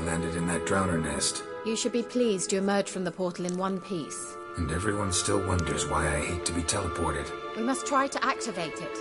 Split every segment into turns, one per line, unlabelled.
landed in that drowner nest.
You should be pleased you emerged from the portal in one piece.
And everyone still wonders why I hate to be teleported.
We must try to activate it.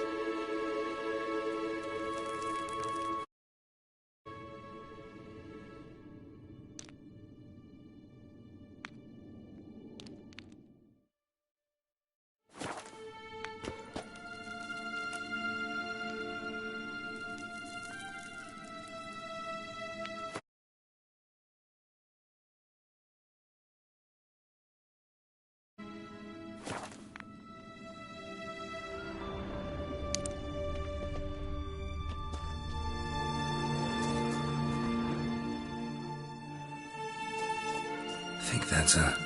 I think that's a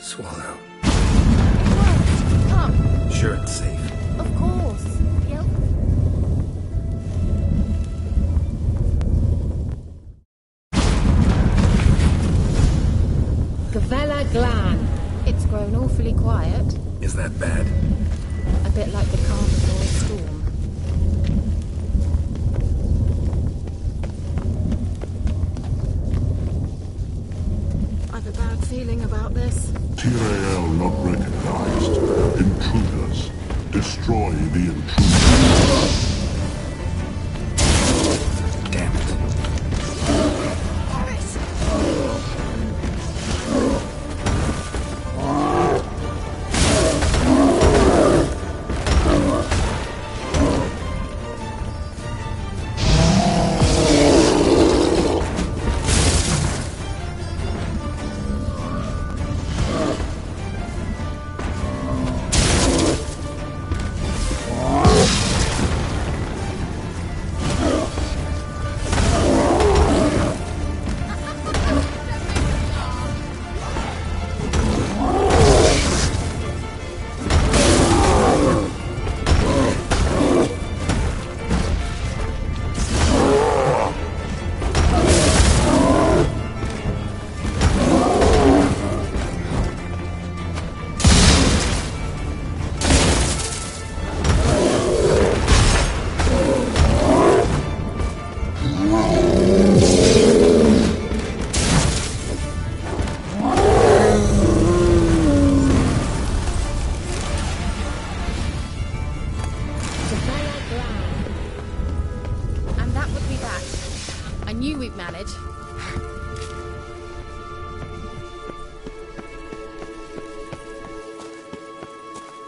swallow.
Come.
Sure it's safe.
Of course. Yep. Gavella Glan. It's grown awfully quiet.
Is that bad?
A bit like the calm before a storm. I've a bad feeling about this.
Tyrael not recognized. Intruders. Destroy the intruders.
Damn it.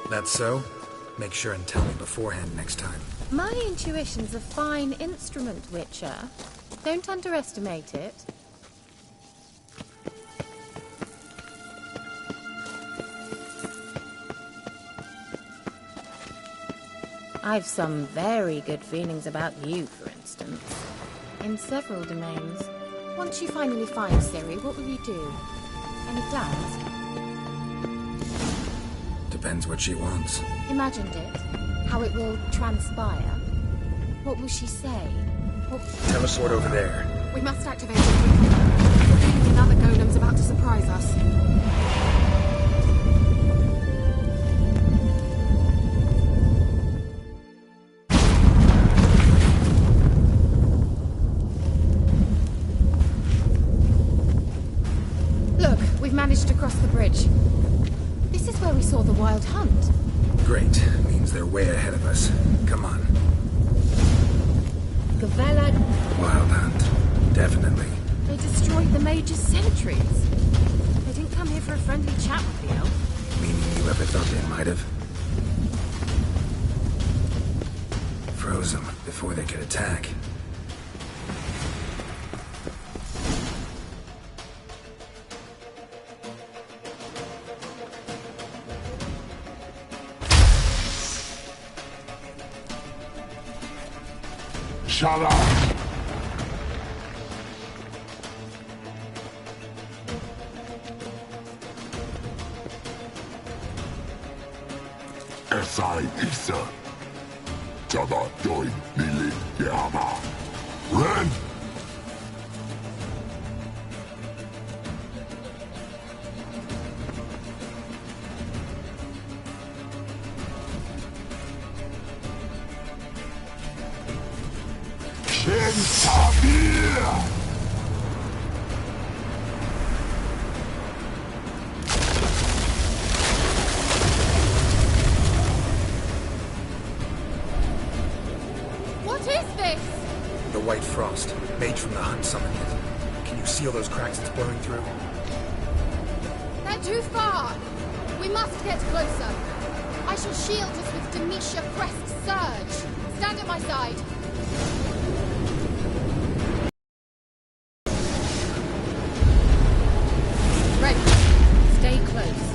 That's so? Make sure and tell me beforehand next time.
My intuition's a fine instrument, Witcher. Don't underestimate it. I've some very good feelings about you, for instance. In several domains. Once you finally find Ciri, what will you do? Any plans?
Depends what she wants.
Imagined it. How it will transpire. What will she say? What...
Telesword over there.
We must activate it quickly. The thing and other golems about to surprise us. Look, we've managed to cross the bridge. This is where we saw the wild hunt.
Great. Means they're way ahead of us. Come on.
Gavella...
Wild hunt. Definitely.
They destroyed the Mage's sentries. They didn't come here for a friendly chat with the elf.
Meaning you ever thought they might have? Froze them before they could attack.
Shut up! Esai Isa. Jada join Lili Yama. Ren! Quen Sabir!
frost. Mage from the hunt summoned it. Can you seal those cracks it's blowing through?
They're too far! We must get closer. I shall shield us with Demetia Crest Surge. Stand at my side. Ready. Stay close.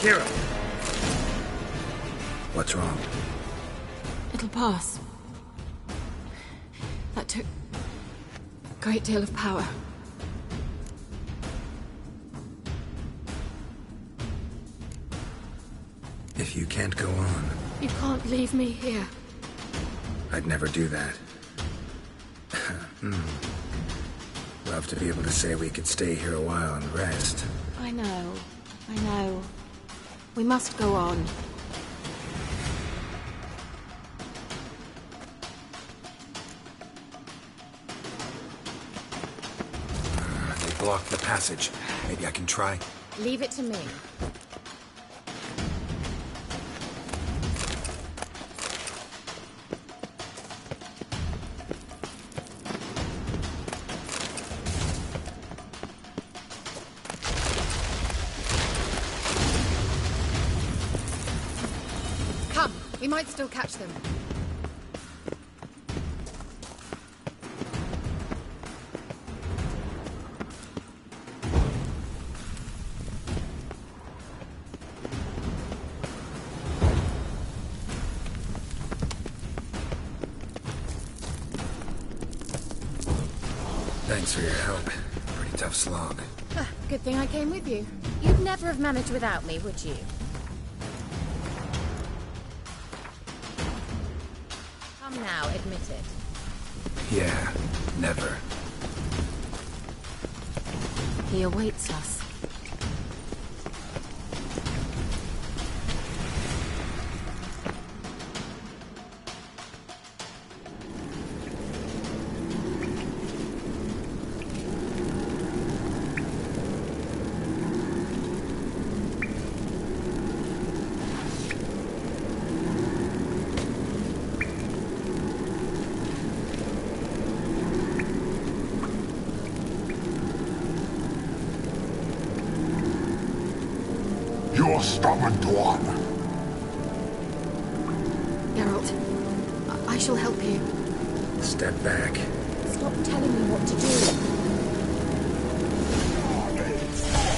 Kira! What's wrong?
It'll pass. That took a great deal of power.
If you can't go on...
You can't leave me here.
I'd never do that. Love to be able to say we could stay here a while and rest.
I know. We must go on.
They blocked the passage. Maybe I can try.
Leave it to me. We might still catch them.
Thanks for your help. Pretty tough slog.
Good thing I came with you. You'd never have managed without me, would you? Come now, admit it.
Yeah, never.
He awaits us.
You're stubborn, one.
Geralt, I shall help you.
Step back.
Stop telling me what to do.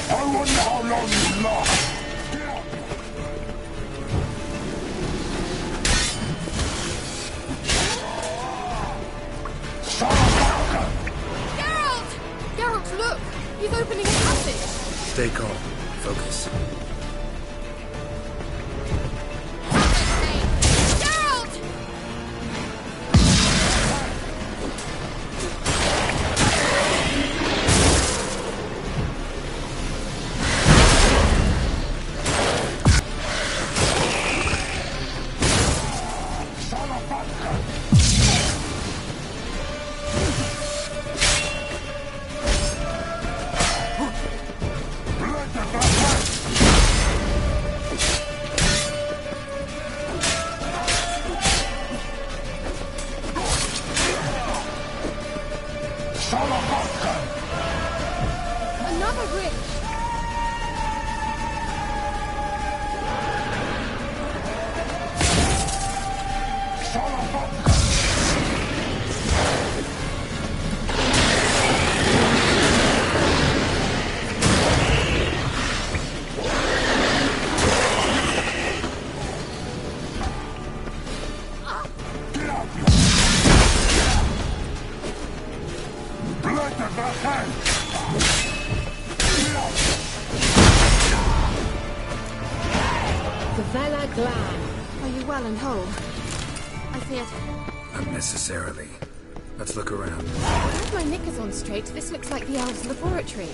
I wonder how long you last.
Geralt! Geralt, look! He's opening a passage!
Stay calm. Focus.
Geralt! Another bridge! Are you well and whole? I feared...
Unnecessarily. Let's look around.
With my knickers on straight, this looks like the elves' laboratory.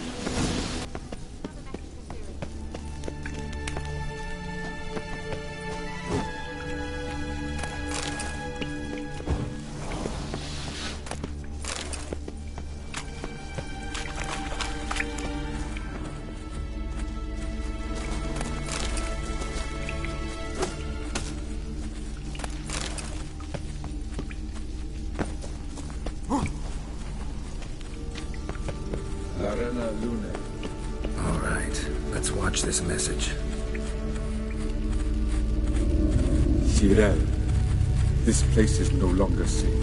All right, let's watch this message.
Ciri, this place is no longer safe.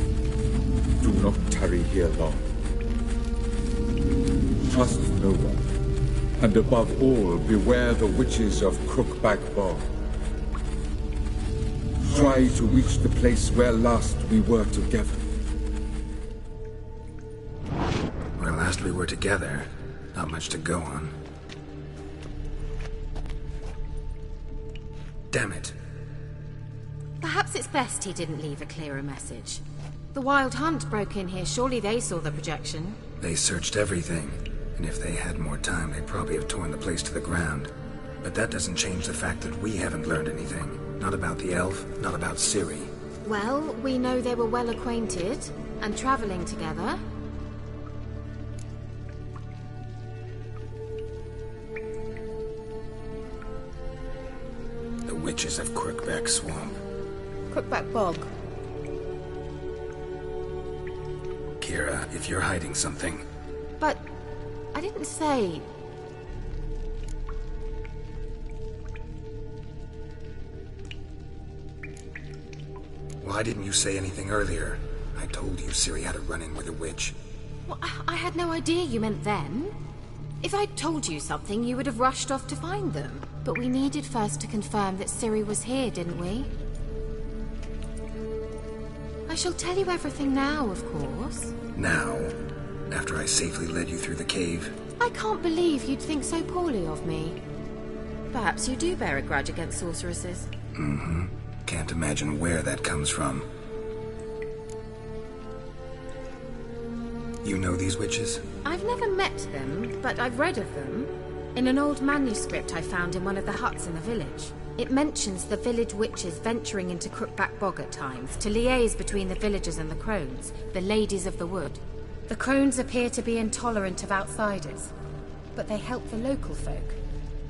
Do not tarry here long. Trust no one, and above all, beware the witches of Crookback Bog. Try to reach the place where last we were together.
Where last we were together, not much to go on. Damn it.
Perhaps it's best he didn't leave a clearer message. The Wild Hunt broke in here. Surely they saw the projection.
They searched everything, and if they had more time, they'd probably have torn the place to the ground. But that doesn't change the fact that we haven't learned anything. Not about the elf, not about Ciri.
Well, we know they were well acquainted, and traveling together.
The witches of Crookback Swamp.
Crookback Bog.
Kira, if you're hiding something...
But... I didn't say...
Why didn't you say anything earlier? I told you Ciri had a run-in with a witch.
Well, I had no idea you meant then. If I'd told you something, you would have rushed off to find them. But we needed first to confirm that Ciri was here, didn't we? I shall tell you everything now, of course.
Now? After I safely led you through the cave?
I can't believe you'd think so poorly of me. Perhaps you do bear a grudge against sorceresses.
Mm-hmm. Can't imagine where that comes from. You know these witches?
I've never met them, but I've read of them. In an old manuscript I found in one of the huts in the village. It mentions the village witches venturing into Crookback Bog at times to liaise between the villagers and the crones, the ladies of the wood. The crones appear to be intolerant of outsiders, but they help the local folk.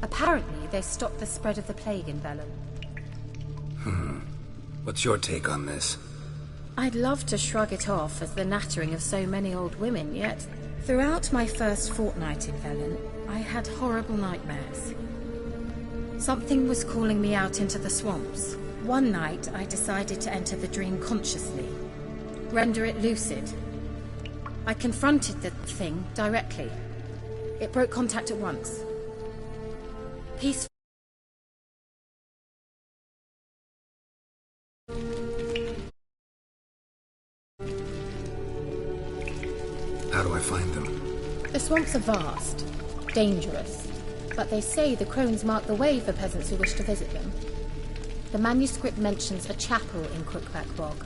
Apparently, they stop the spread of the plague in Velen.
What's your take on this?
I'd love to shrug it off as the nattering of so many old women, yet throughout my first fortnight in Velen, I had horrible nightmares. Something was calling me out into the swamps. One night, I decided to enter the dream consciously, render it lucid. I confronted the thing directly. It broke contact at once. Peaceful.
How do I find them?
The swamps are vast, dangerous, but they say the crones mark the way for peasants who wish to visit them. The manuscript mentions a chapel in Crookback Bog,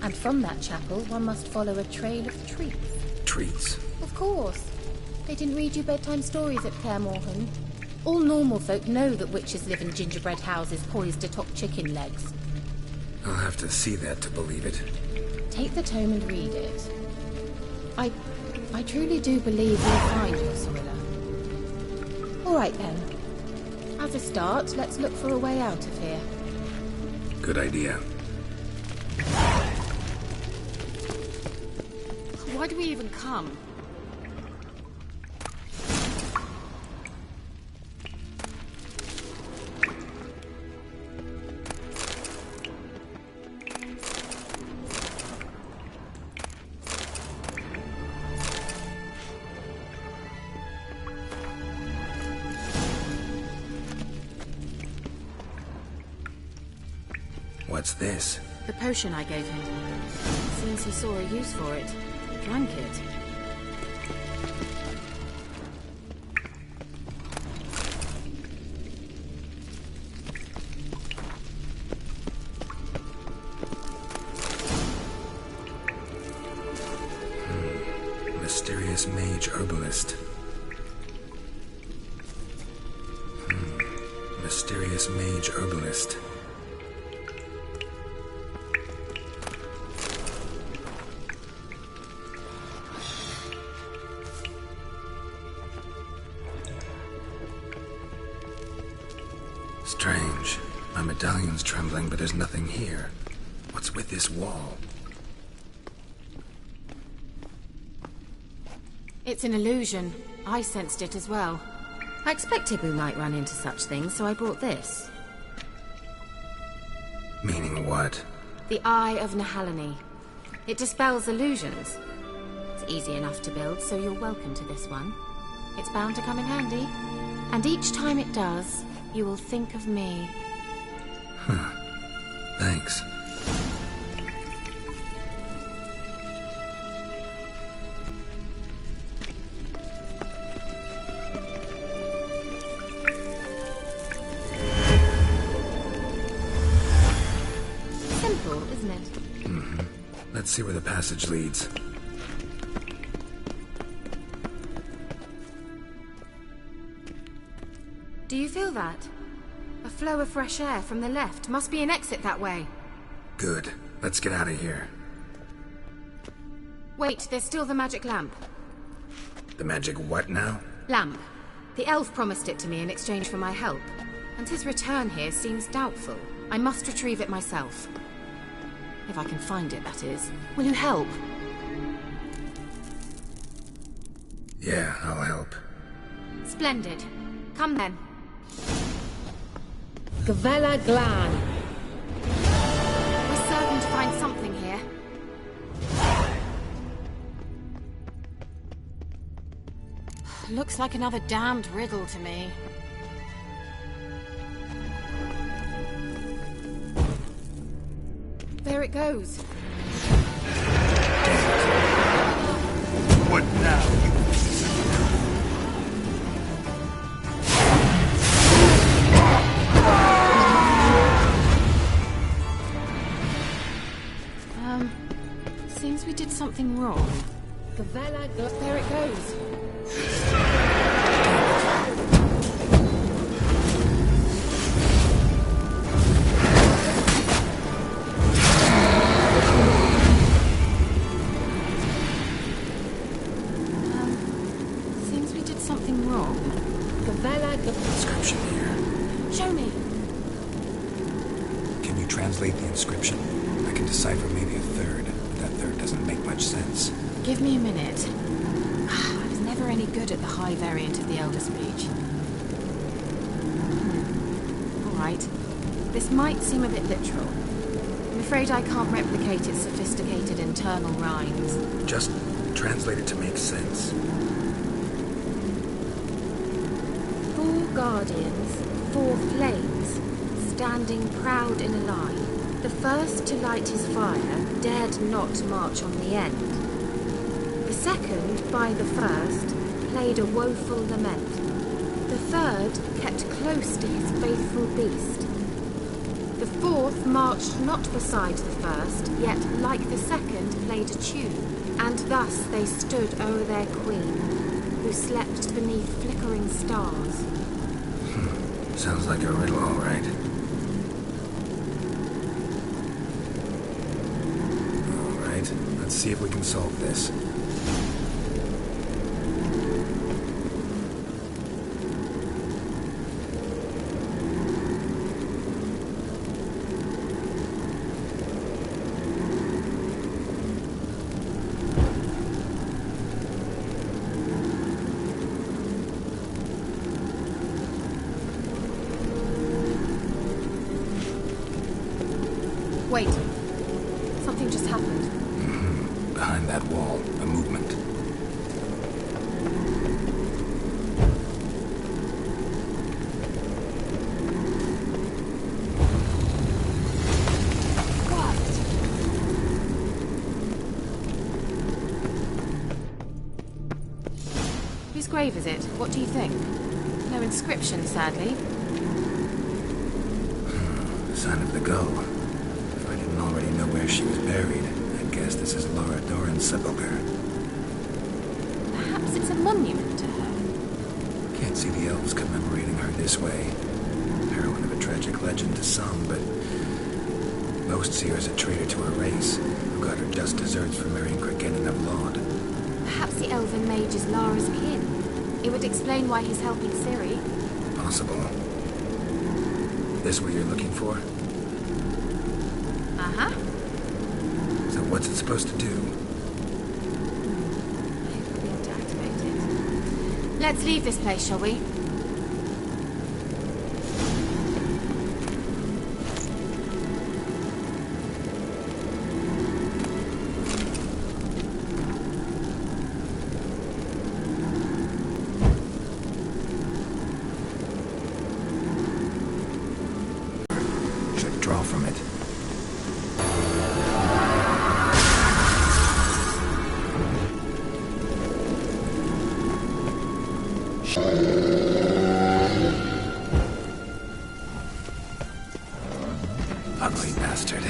and from that chapel one must follow a trail of treats.
Treats?
Of course. They didn't read you bedtime stories at Kaer Morhen. All normal folk know that witches live in gingerbread houses poised atop chicken legs.
I'll have to see that to believe it.
Take the tome and read it. I truly do believe you'll find your Ciri. All right then. As a start, let's look for a way out of here.
Good idea.
Why do we even come?
What's this?
The potion I gave him. Seems he saw a use for it. Drank it.
Mysterious mage herbalist. Mysterious mage herbalist. Strange. My medallion's trembling, but there's nothing here. What's with this wall?
It's an illusion. I sensed it as well. I expected we might run into such things, so I brought this.
Meaning what?
The Eye of Nahalani. It dispels illusions. It's easy enough to build, so you're welcome to this one. It's bound to come in handy. And each time it does, you will think of me.
Thanks.
Simple, isn't it?
Mm-hmm. Let's see where the passage leads.
Do you feel that? A flow of fresh air from the left. Must be an exit that way.
Good. Let's get out of here.
Wait, there's still the magic lamp.
The magic what now?
Lamp. The elf promised it to me in exchange for my help. And his return here seems doubtful. I must retrieve it myself. If I can find it, that is. Will you help?
Yeah, I'll help.
Splendid. Come then.
Gavella Glan.
We're certain to find something here. Looks like another damned riddle to me. There it goes.
What now?
There it goes. Seems we did something wrong.
Inscription here.
Show me.
Can you translate the inscription? I can decipher maybe a third, but that third doesn't make much sense.
Give me a minute. I was never any good at the high variant of the Elder speech. Alright. This might seem a bit literal. I'm afraid I can't replicate its sophisticated internal rhymes.
Just translate it to make sense.
4 guardians, 4 flames, standing proud in a line. The first to light his fire dared not march on the end. The second, by the first, played a woeful lament. The third kept close to his faithful beast. The fourth marched not beside the first, yet like the second played a tune, and thus they stood o'er their queen, who slept beneath flickering stars.
Sounds like a riddle, all right. All right, let's see if we can solve this.
Wait. Something just happened.
Behind that wall, a movement.
What? Whose grave is it? What do you think? No inscription, sadly.
Sign of the gull. If I didn't already know where she was buried, I'd guess this is Laura Doran's sepulcher.
Perhaps it's a monument to her.
Can't see the elves commemorating her this way. Heroine of a tragic legend to some, but most see her as a traitor to her race, who got her just deserts for marrying Quen of Aard.
Perhaps the elven mage is Lara's kin. It would explain why he's helping Ciri.
Possible. This what you're looking for?
Uh-huh.
So what's it supposed to do?
I'll be able to activate it. Let's leave this place, shall we?
Should draw from it. Ugly bastard.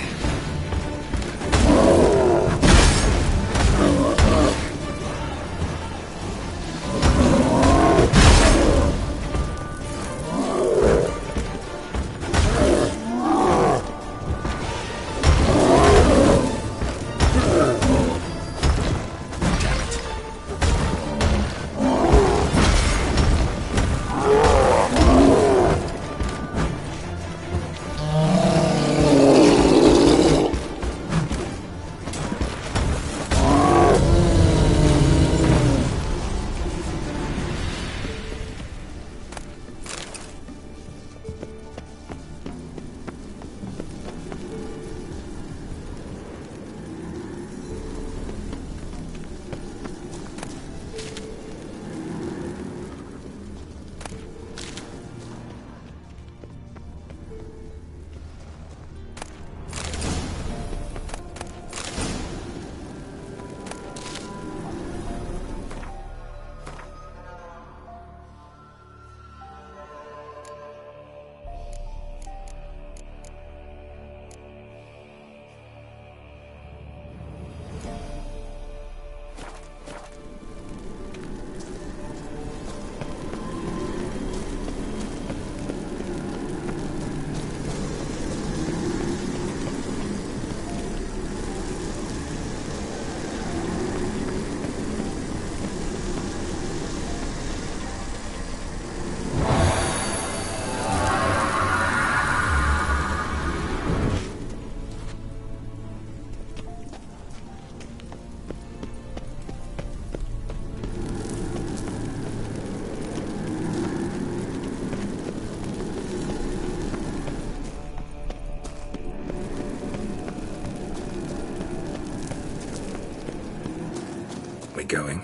we going?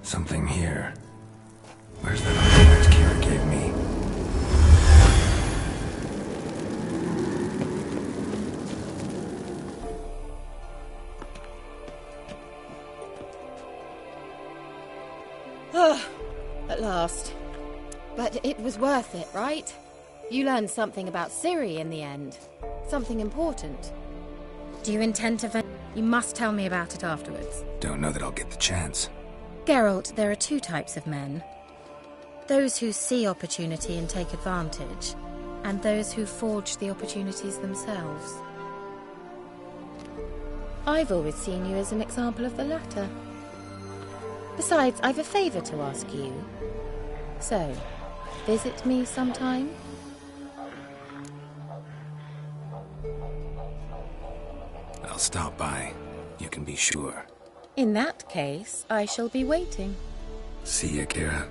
Something here. Where's that artifact Ciri gave me?
At last. But it was worth it, right? You learned something about Ciri in the end. Something important. Do you intend to You must tell me about it afterwards.
Don't know that I'll get the chance.
Geralt, there are two types of men. Those who see opportunity and take advantage, and those who forge the opportunities themselves. I've always seen you as an example of the latter. Besides, I've a favour to ask you. So, visit me sometime?
I'll stop by. You can be sure.
In that case, I shall be waiting.
See ya, Kira.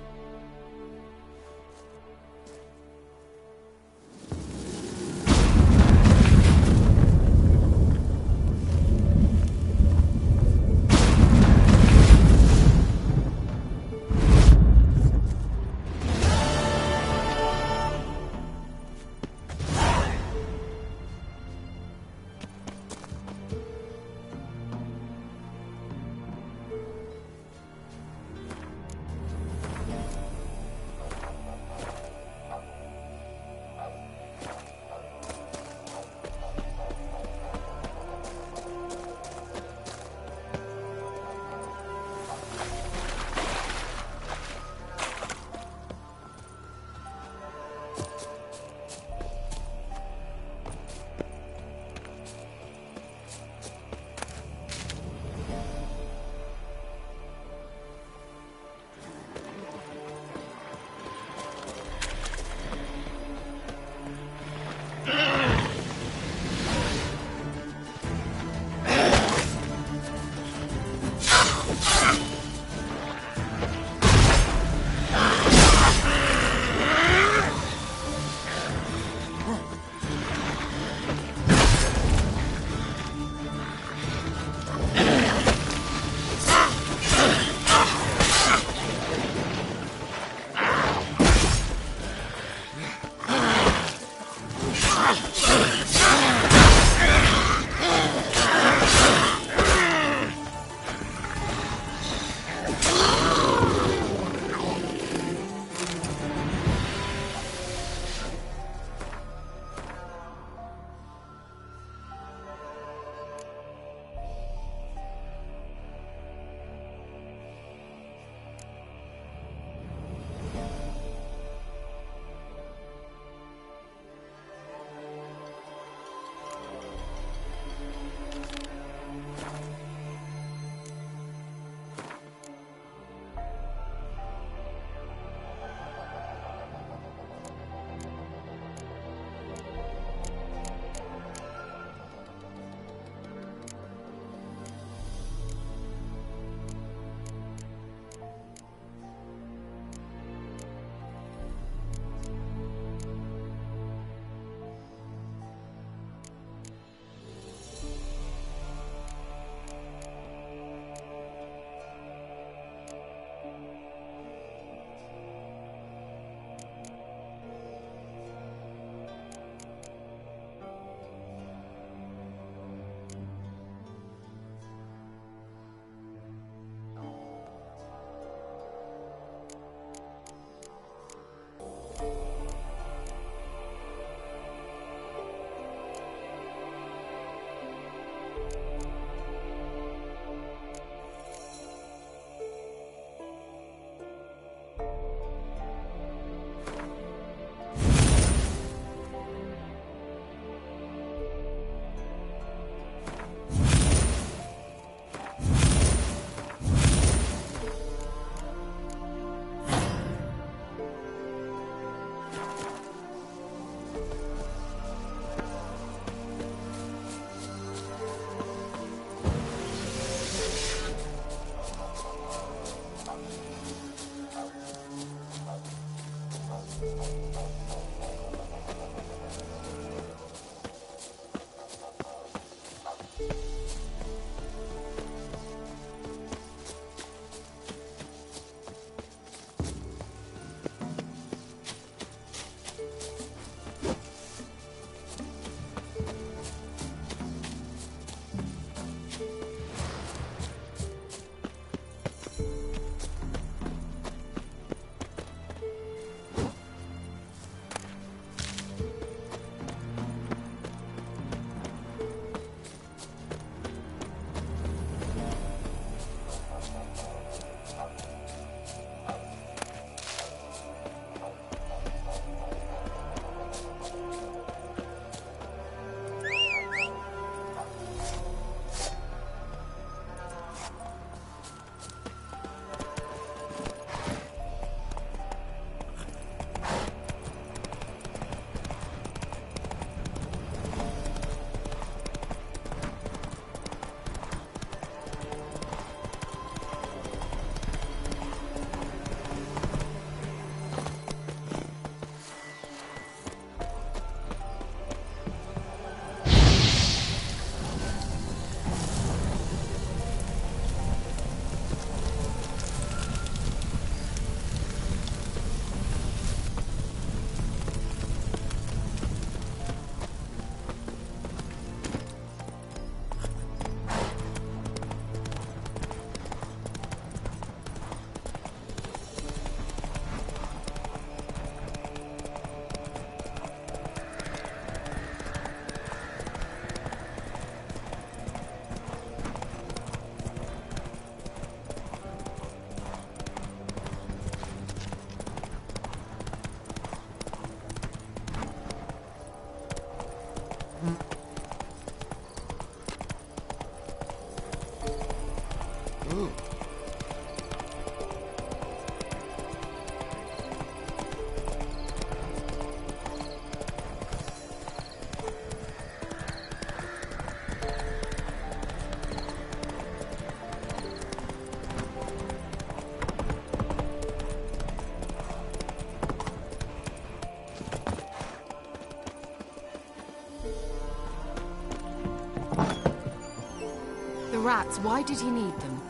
Rats, why did he need them?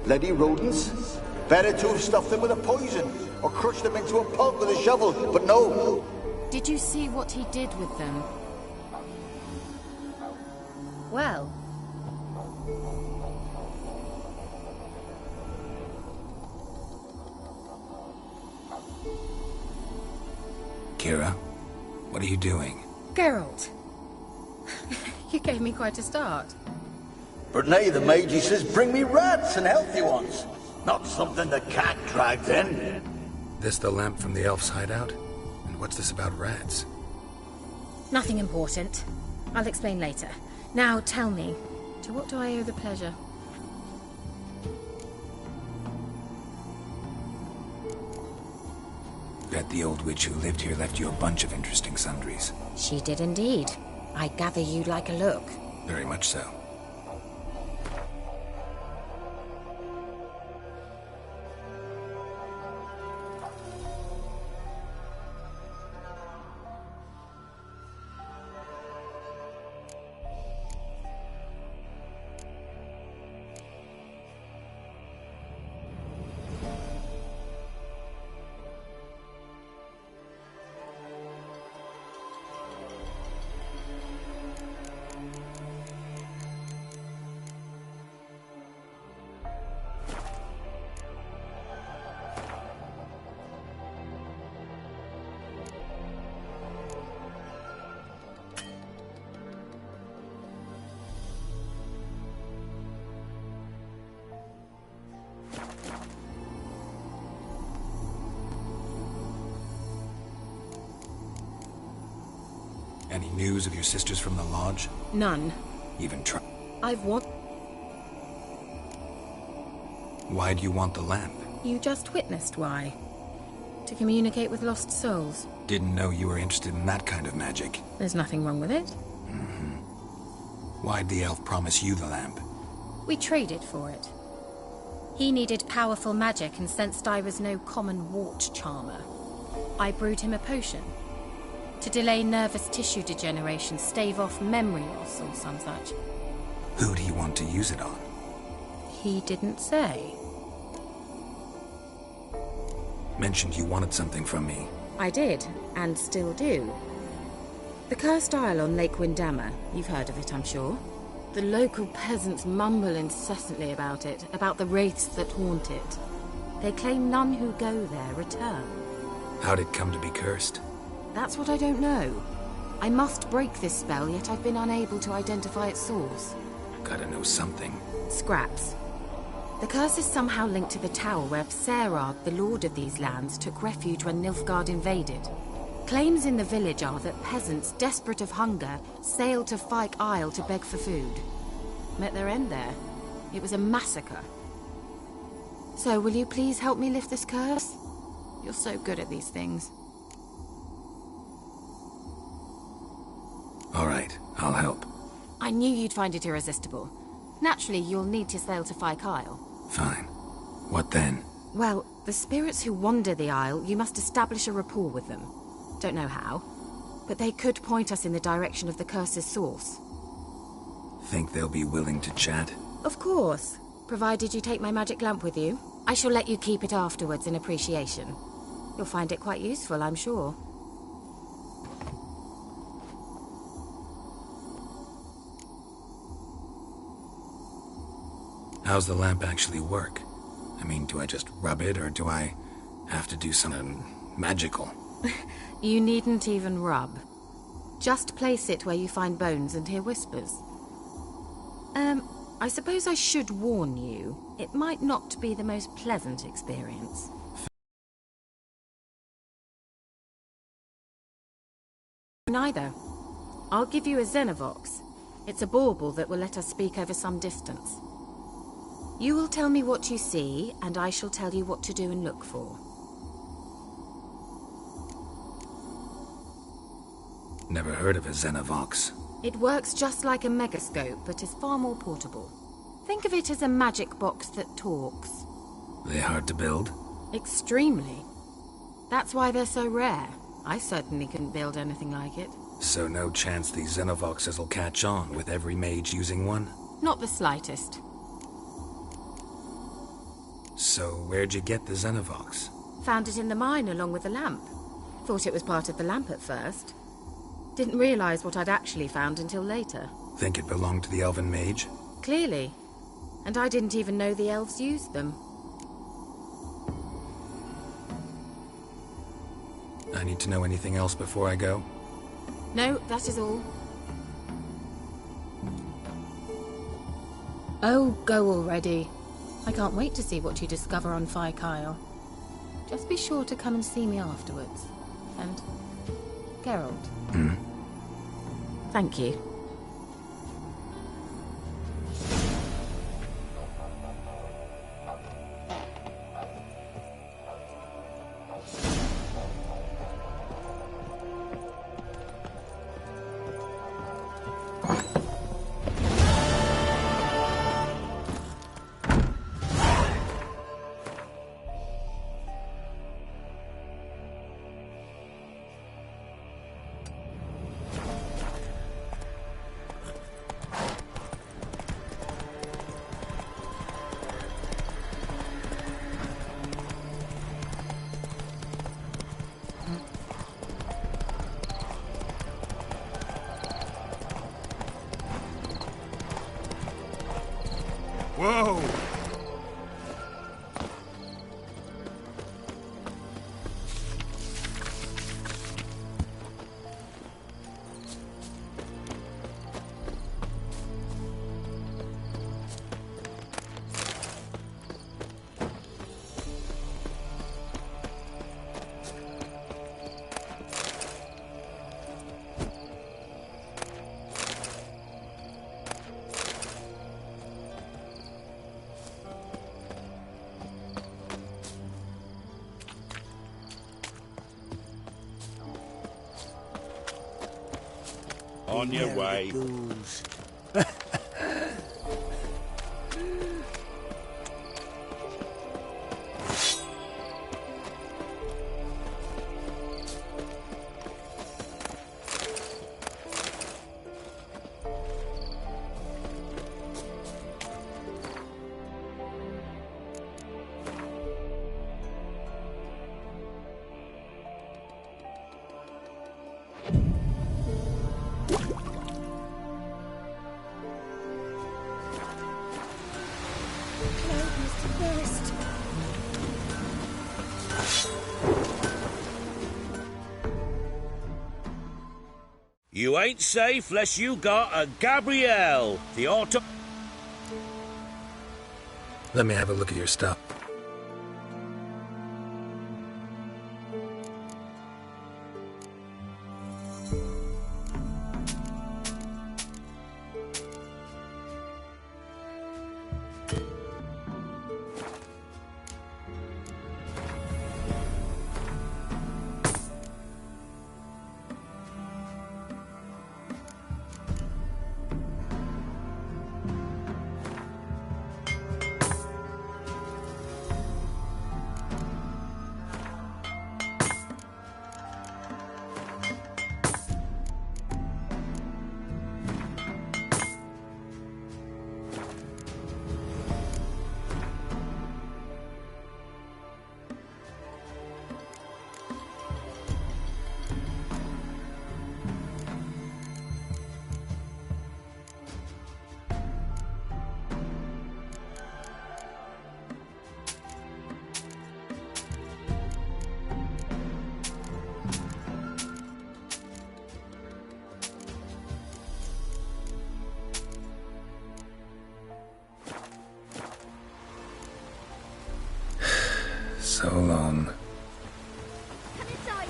Bloody rodents. Better to have stuffed them with a poison, or crushed them into a pulp with a shovel, but no.
Did you see what he did with them? Well...
Kira, what are you doing?
Geralt. You gave me quite a start.
But now the mage says bring me rats and healthy ones. Not something the cat dragged in.
This the lamp from the elf's hideout? And what's this about rats?
Nothing important. I'll explain later. Now tell me, to what do I owe the pleasure?
Bet the old witch who lived here left you a bunch of interesting sundries.
She did indeed. I gather you'd like a look.
Very much so. Any news of your sisters from the lodge?
None.
Even try. Why do you want the lamp?
You just witnessed why. To communicate with lost souls.
Didn't know you were interested in that kind of magic.
There's nothing wrong with it.
Mm-hmm. Why'd the elf promise you the lamp?
We traded for it. He needed powerful magic and sensed I was no common wart charmer. I brewed him a potion. To delay nervous tissue degeneration, stave off memory loss or some such.
Who do you want to use it on?
He didn't say.
Mentioned you wanted something from me.
I did, and still do. The cursed isle on Lake Windammer. You've heard of it, I'm sure. The local peasants mumble incessantly about it, about the wraiths that haunt it. They claim none who go there return.
How'd it come to be cursed?
That's what I don't know. I must break this spell, yet I've been unable to identify its source.
Gotta know something.
Scraps. The curse is somehow linked to the tower where Aard, the lord of these lands, took refuge when Nilfgaard invaded. Claims in the village are that peasants, desperate of hunger, sailed to Fyke Isle to beg for food. Met their end there. It was a massacre. So, will you please help me lift this curse? You're so good at these things.
All right, I'll help.
I knew you'd find it irresistible. Naturally, you'll need to sail to Fyke Isle.
Fine. What then?
Well, the spirits who wander the Isle, you must establish a rapport with them. Don't know how, but they could point us in the direction of the curse's source.
Think they'll be willing to chat?
Of course, provided you take my magic lamp with you. I shall let you keep it afterwards in appreciation. You'll find it quite useful, I'm sure.
How's the lamp actually work? I mean, do I just rub it, or do I have to do something magical?
You needn't even rub. Just place it where you find bones and hear whispers. I suppose I should warn you, it might not be the most pleasant experience. Neither. I'll give you a Xenovox. It's a bauble that will let us speak over some distance. You will tell me what you see, and I shall tell you what to do and look for.
Never heard of a Xenovox.
It works just like a megascope, but is far more portable. Think of it as a magic box that talks.
They hard to build?
Extremely. That's why they're so rare. I certainly couldn't build anything like it.
So no chance these Xenovoxes will catch on with every mage using one?
Not the slightest.
So where'd you get the Xenovox?
Found it in the mine along with the lamp. Thought it was part of the lamp at first. Didn't realize what I'd actually found until later.
Think it belonged to the elven mage?
Clearly. And I didn't even know the elves used them.
I need to know anything else before I go?
No, that is all. Oh, go already. I can't wait to see what you discover on Kyle. Just be sure to come and see me afterwards. And... Geralt.
Hmm?
Thank you.
Whoa!
On your way.
You ain't safe less you got a Gabrielle, the auto...
Let me have a look at your stuff. So long.
Come inside.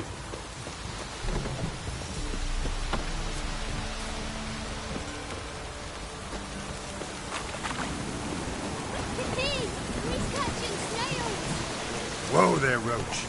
there, Roach.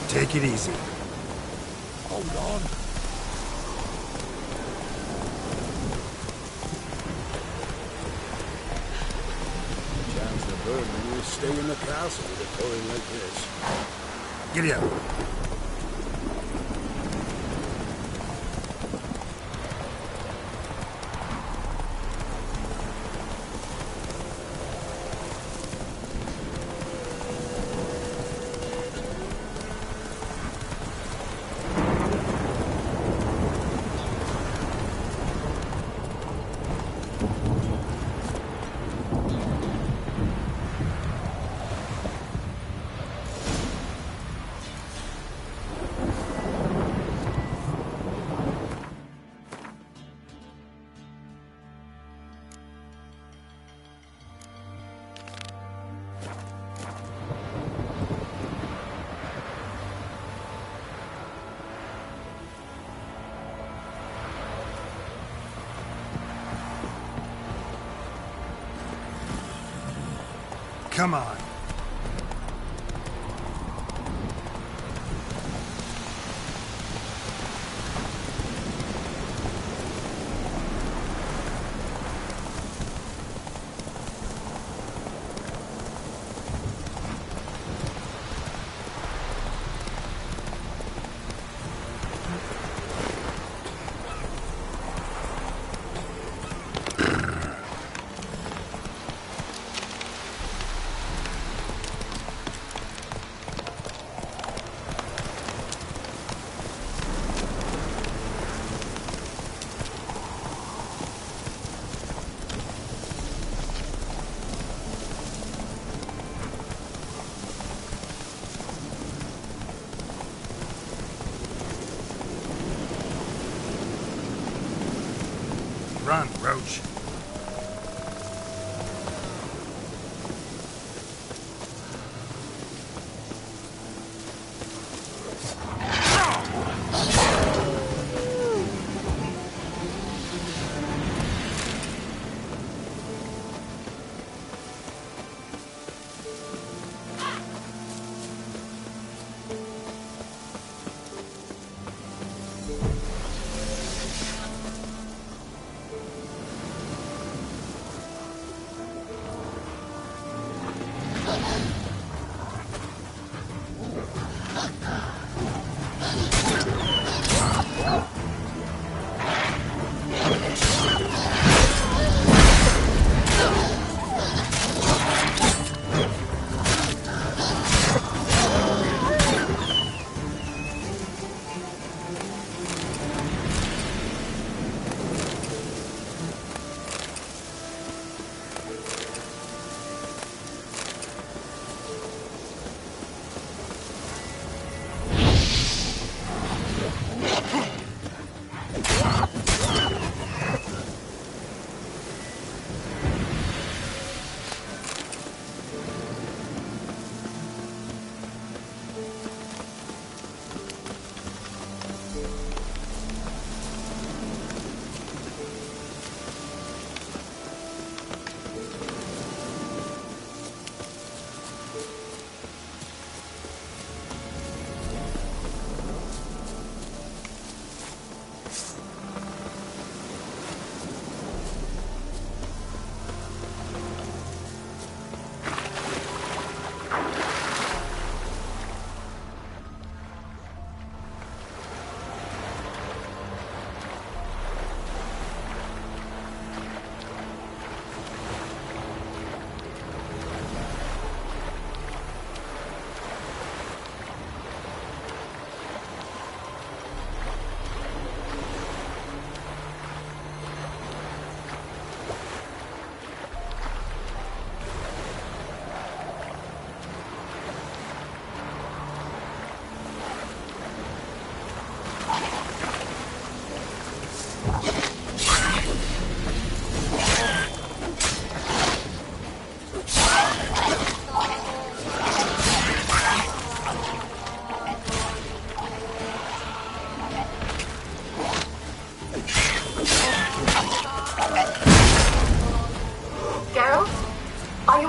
Take it easy.
Hold on.
Chance the burden will stay in the castle with it going like this.
Giddy up. Come on.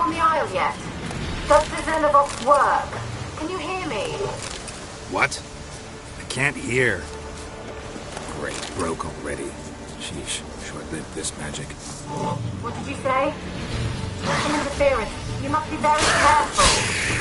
down the aisle yet? Does the Xenobox work? Can you hear me?
What? I can't hear. Great, broke already. Sheesh, short-lived this magic.
What did you say? Some interference. You must be very careful.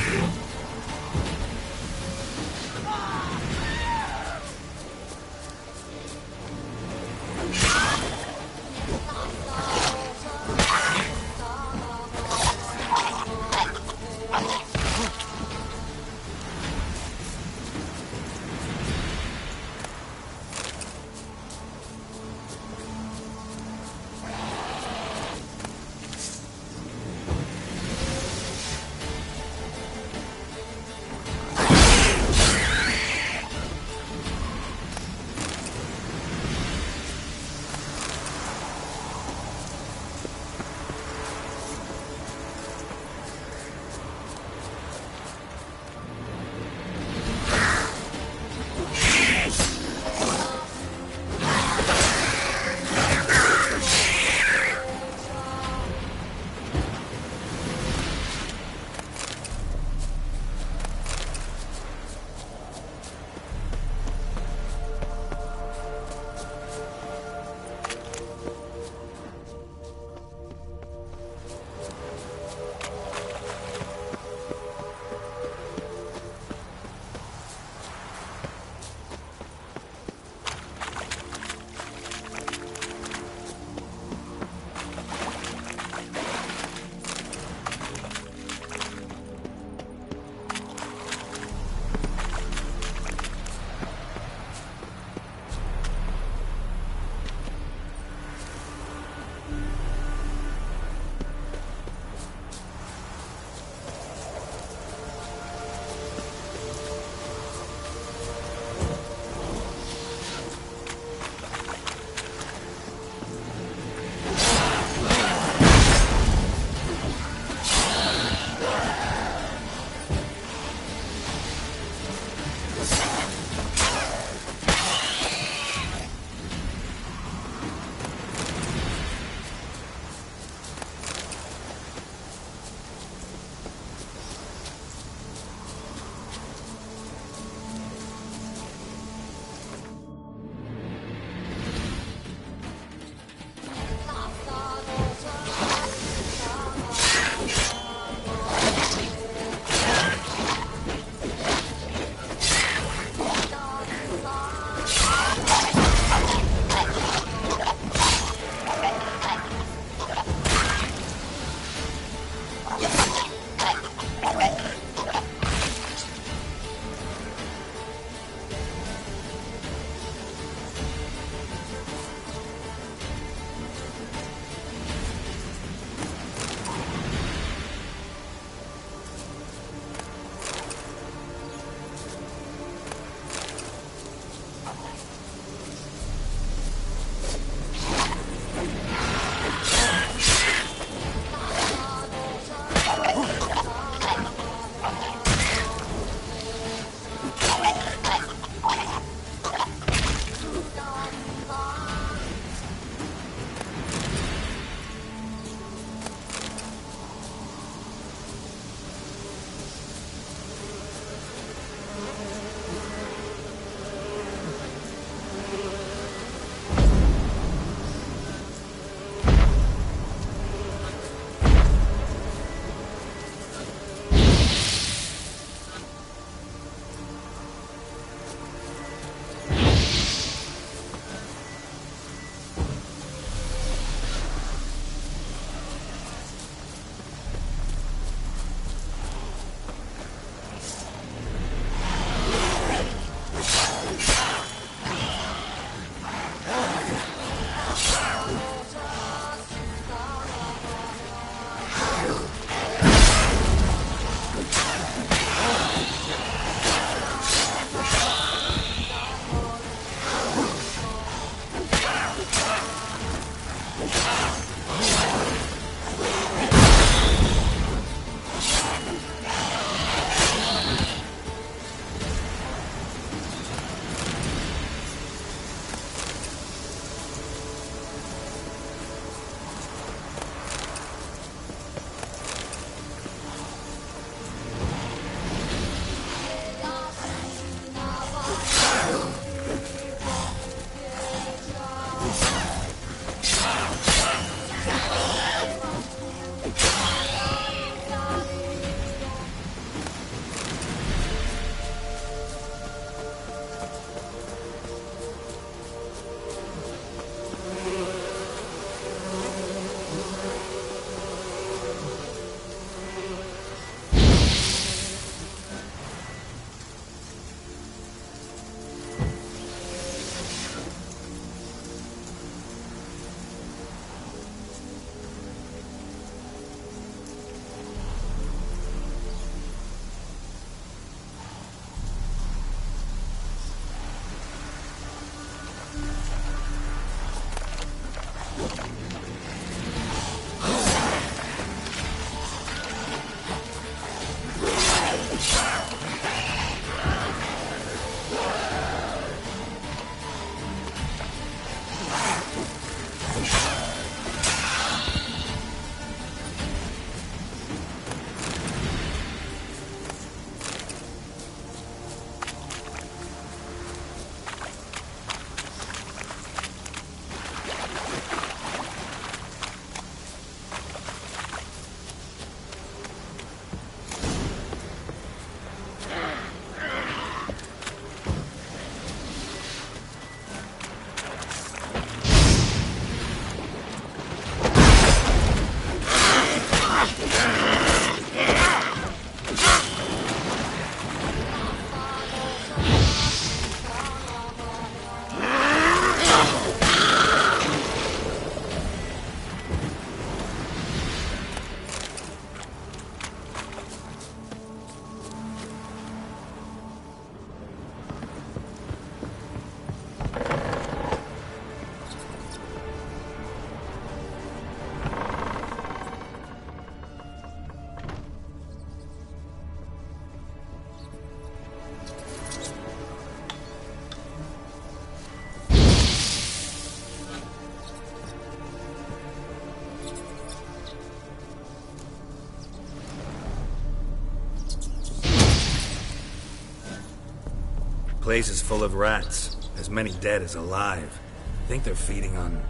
place is full of rats. As many dead as alive. I think they're feeding on...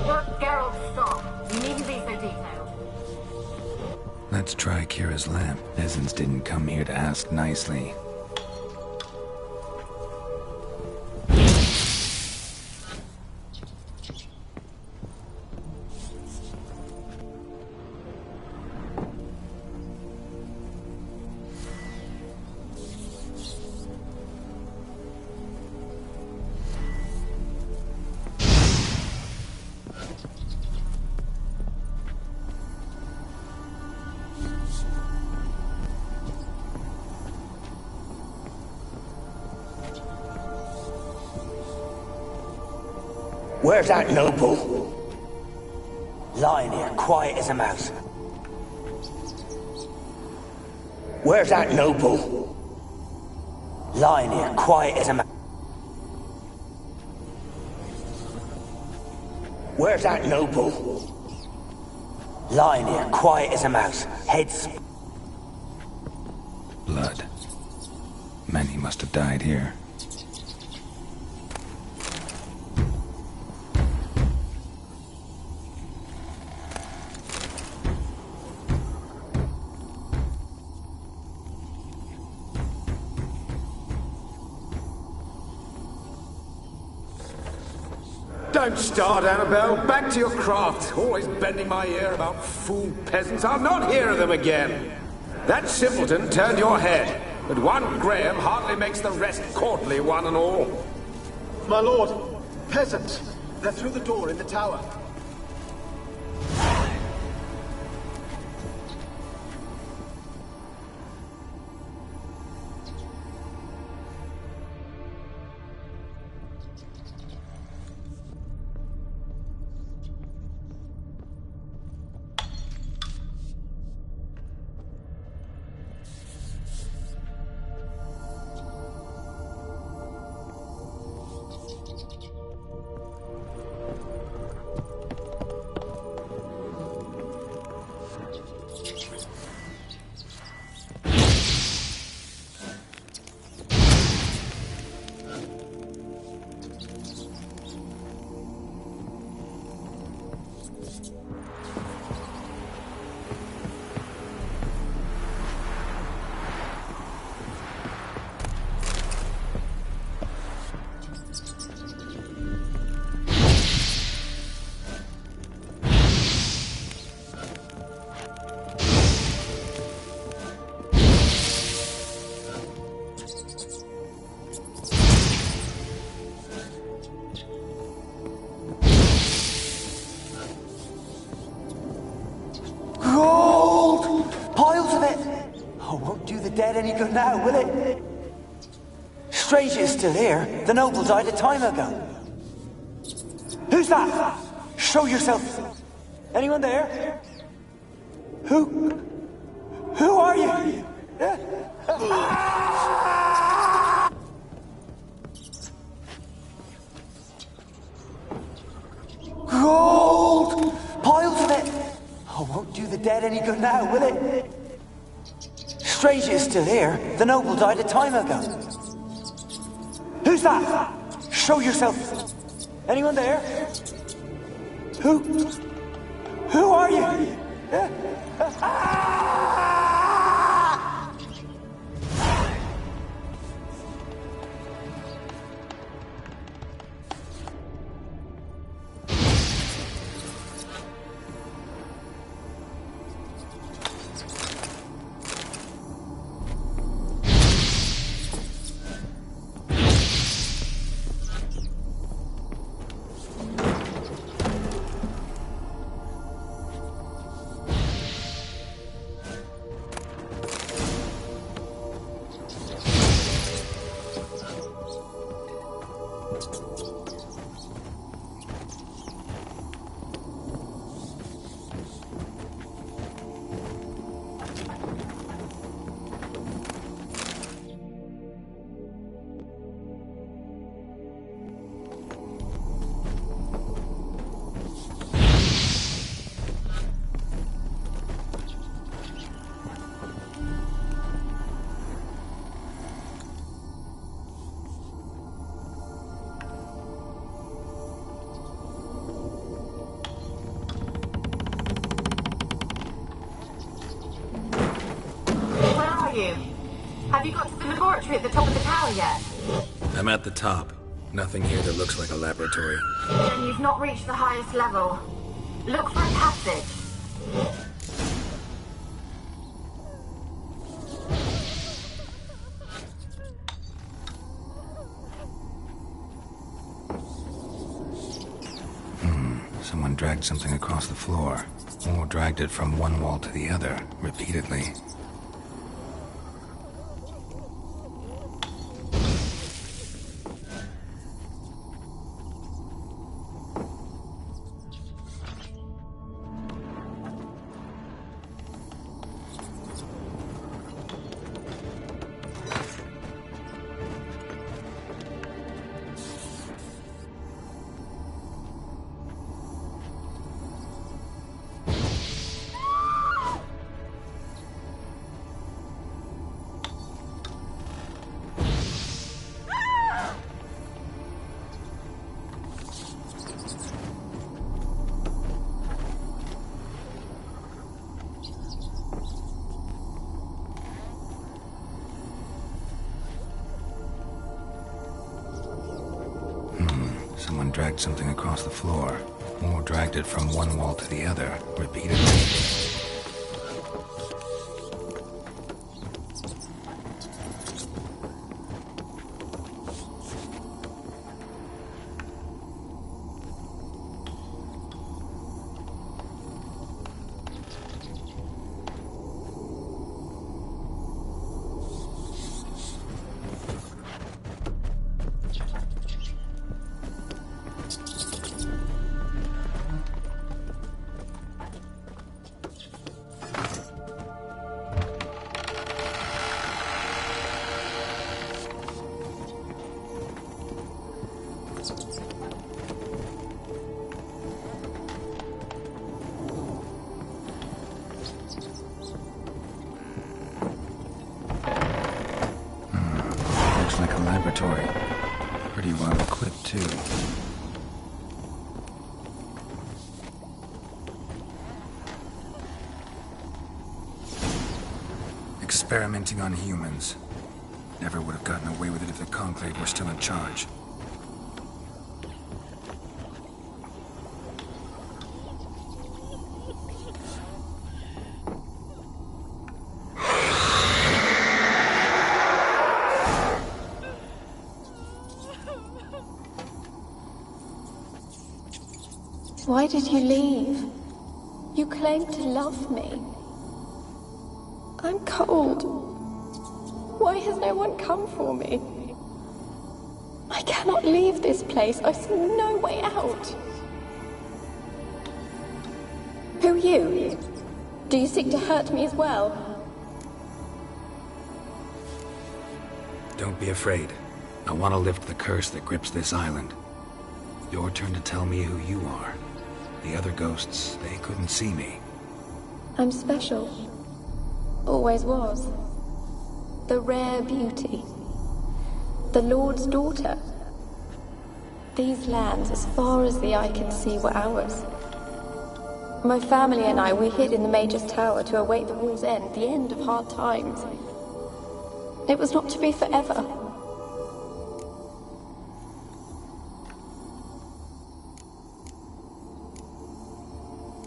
Look, Geralt, stop. You needn't be so detailed.
Let's try Kira's lamp. Peasants didn't come here to ask nicely.
Where's that noble? Lying here, quiet as a mouse. Where's that noble? Lying here, quiet as a mouse. Where's that noble? Lying here, quiet as a mouse. Heads.
Blood. Many must have died here.
Don't start, Annabelle. Back to your craft. Always bending my ear about fool peasants. I'll not hear of them again. That simpleton turned your head, but one Graham hardly makes the rest courtly, one and all.
My lord, peasants. They're through the door in the tower.
Dead any good now, will it? Strange it's still here. The noble died a time ago. Who's that? Show yourself. Anyone there? Who are you? Gold! Piles of it! Oh, won't do the dead any good now, will it? Strange it's still here. The noble died a time ago. Who's that? Show yourself. Anyone there? Who are you?
are you? Have you got to the laboratory at the top of the tower yet?
I'm at the top. Nothing here that looks like a laboratory.
Then you've not reached the highest level. Look for a passage.
Someone dragged something across the floor, or dragged it from one wall to the other, repeatedly. Someone dragged something across the floor, or dragged it from one wall to the other, repeatedly. Laboratory. Pretty well equipped, too. Experimenting on humans. Never would have gotten away with it if the Conclave were still in charge.
Why did you leave? You claimed to love me. I'm cold. Why has no one come for me? I cannot leave this place. I see no way out. Who are you? Do you seek to hurt me as well?
Don't be afraid. I want to lift the curse that grips this island. Your turn to tell me who you are. The other ghosts, they couldn't see me.
I'm special. Always was. The rare beauty. The Lord's daughter. These lands, as far as the eye can see, were ours. My family and I, we hid in the Mage's Tower to await the war's end, the end of hard times. It was not to be forever.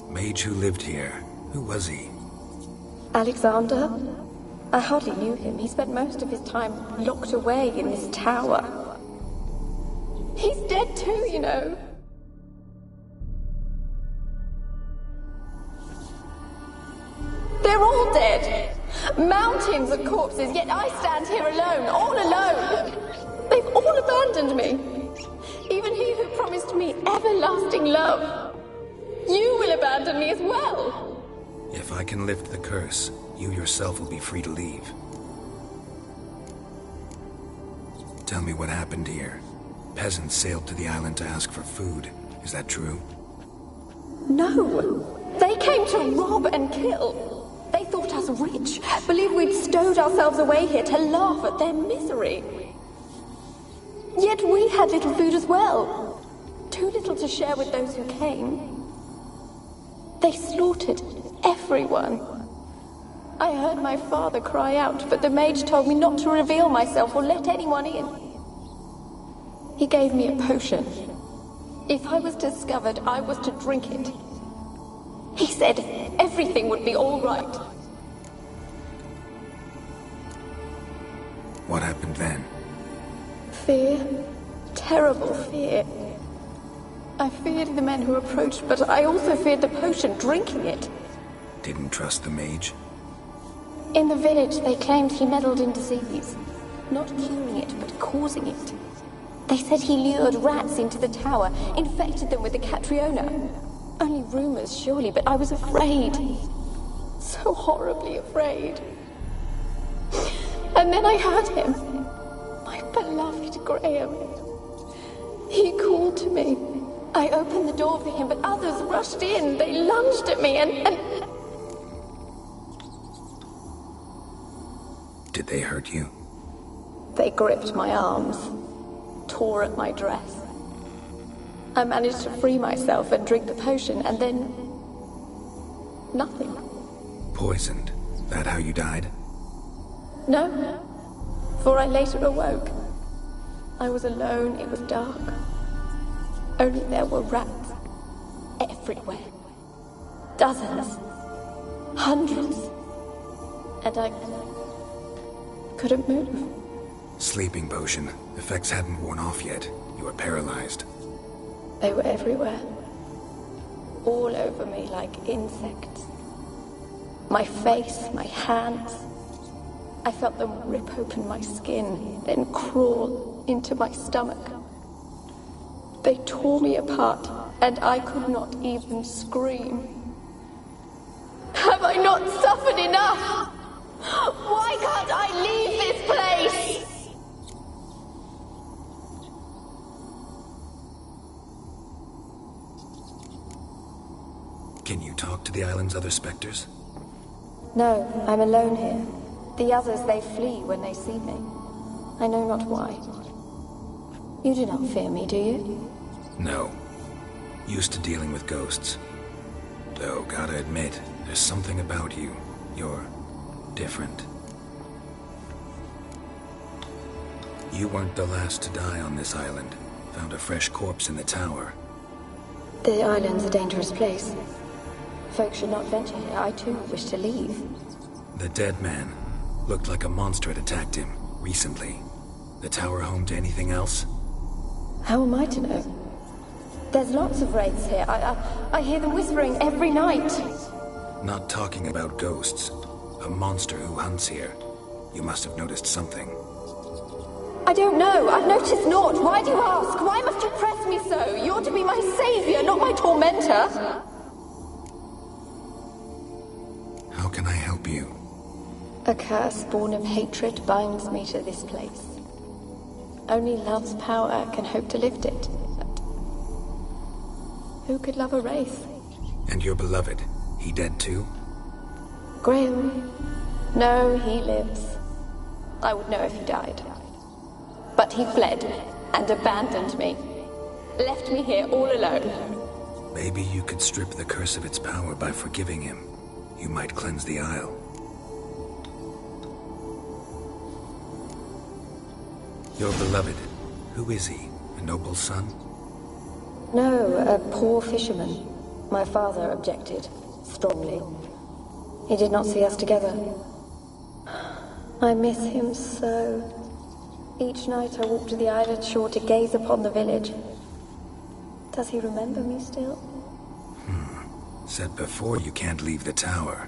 Mage who lived here. Who was he?
Alexander? I hardly knew him. He spent most of his time locked away in this tower. He's dead too, you know. They're all dead. Mountains of corpses, yet I stand here alone, all alone. They've all abandoned me. Even he who promised me everlasting love. You will abandon me as well.
If I can lift the curse, you yourself will be free to leave. Tell me what happened here. Peasants sailed to the island to ask for food. Is that true?
No. They came to rob and kill. They thought us rich, believed we'd stowed ourselves away here to laugh at their misery. Yet we had little food as well. Too little to share with those who came. They slaughtered everyone. I heard my father cry out, but the mage told me not to reveal myself or let anyone in. He gave me a potion. If I was discovered, I was to drink it. He said everything would be all right.
What happened then?
Fear. Terrible fear. I feared the men who approached, but I also feared the potion, drinking it.
Didn't trust the mage?
In the village, they claimed he meddled in disease. Not curing it, but causing it. They said he lured rats into the tower, infected them with the Catriona. Only rumors, surely, but I was afraid. So horribly afraid. And then I heard him. My beloved Graham. He called to me. I opened the door for him, but others rushed in. They lunged at me and...
Did they hurt you?
They gripped my arms, tore at my dress. I managed to free myself and drink the potion, and then... nothing.
Poisoned? That how you died?
No, for I later awoke. I was alone, it was dark. Only there were rats everywhere. Dozens. Hundreds. And I couldn't move.
Sleeping potion. Effects hadn't worn off yet. You were paralyzed.
They were everywhere. All over me like insects. My face, my hands. I felt them rip open my skin, then crawl into my stomach. They tore me apart, and I could not even scream. Have I not suffered enough? Why can't I leave this place?
Can you talk to the island's other specters?
No, I'm alone here. The others, they flee when they see me. I know not why. You do not fear me, do you?
No. Used to dealing with ghosts. Though, gotta admit, there's something about you. You're different. You weren't the last to die on this island. Found a fresh corpse in the tower.
The island's a dangerous place. Folks should not venture here. I too wish to leave.
The dead man. Looked like a monster had attacked him, recently. The tower home to anything else?
How am I to know? There's lots of wraiths here. I hear them whispering every night.
Not talking about ghosts. A monster who hunts here. You must have noticed something.
I don't know. I've noticed naught. Why do you ask? Why must you press me so? You're to be my savior, not my tormentor.
How can I help you?
A curse born of hatred binds me to this place. Only love's power can hope to lift it. But who could love a wraith?
And your beloved, he dead too?
Graham? No, he lives. I would know if he died. But he fled and abandoned me. Left me here all alone.
Maybe you could strip the curse of its power by forgiving him. You might cleanse the Isle. Your beloved, who is he? A noble son?
No, a poor fisherman. My father objected, strongly. He did not see us together. I miss him so. Each night I walk to the island shore to gaze upon the village. Does he remember me still?
Said before you can't leave the tower.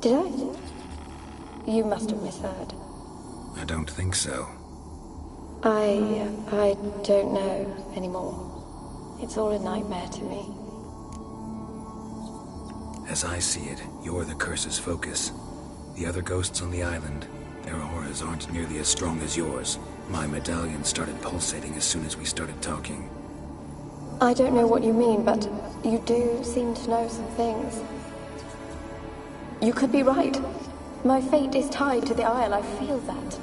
Did I? You must have misheard.
I don't think so.
I don't know anymore. It's all a nightmare to me.
As I see it, you're the curse's focus. The other ghosts on the island, their auras aren't nearly as strong as yours. My medallion started pulsating as soon as we started talking.
I don't know what you mean, but you do seem to know some things. You could be right. My fate is tied to the Isle, I feel that.